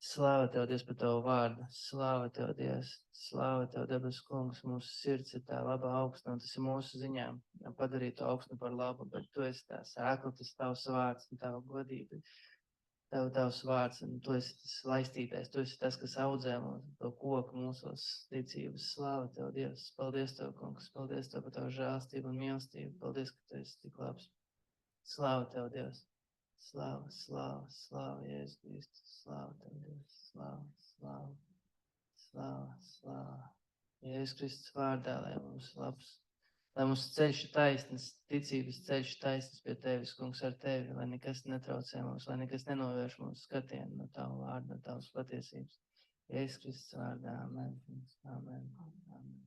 Speaker 2: Slāva Tev, Dievs, par Tavu vārdu. Slāva Tev, Dievs. Slāva Tev, debes kungs. Mūsu sirds ir tā laba augstna, un tas ir mūsu ziņām. Padarīt to augstnu par labu, bet Tu esi tā sēkla, tas Tavs vārds un Tava godība. Tavs vārds, un Tu esi tas laistītais, Tu esi tas, kas audzē mūsu to koku mūsos ticības. Slāva Tev, Dievs. Paldies Tev, kungs. Paldies Tev par Tavu žēlstību un mīlestību. Paldies, ka Tu esi tik labs. Slāva Tev, Dievs. Slāva, slāva, slāva, Jēzus Kristus. Slāva Tev, Dievs. Slāva, slāva, slāva, slāva. Jēzus Kristus vārdā, lai mums labs. Lai mums ceļš ir taisnes, ticības ceļš ir taisnes pie Tevis, kungs, ar Tevi, lai nekas netraucē mums, lai nekas nenovērš mūsu skatienu no Tavu vārdu, no Tavas patiesības. Jēzus Kristus vārdā, amen. Amen. Amen.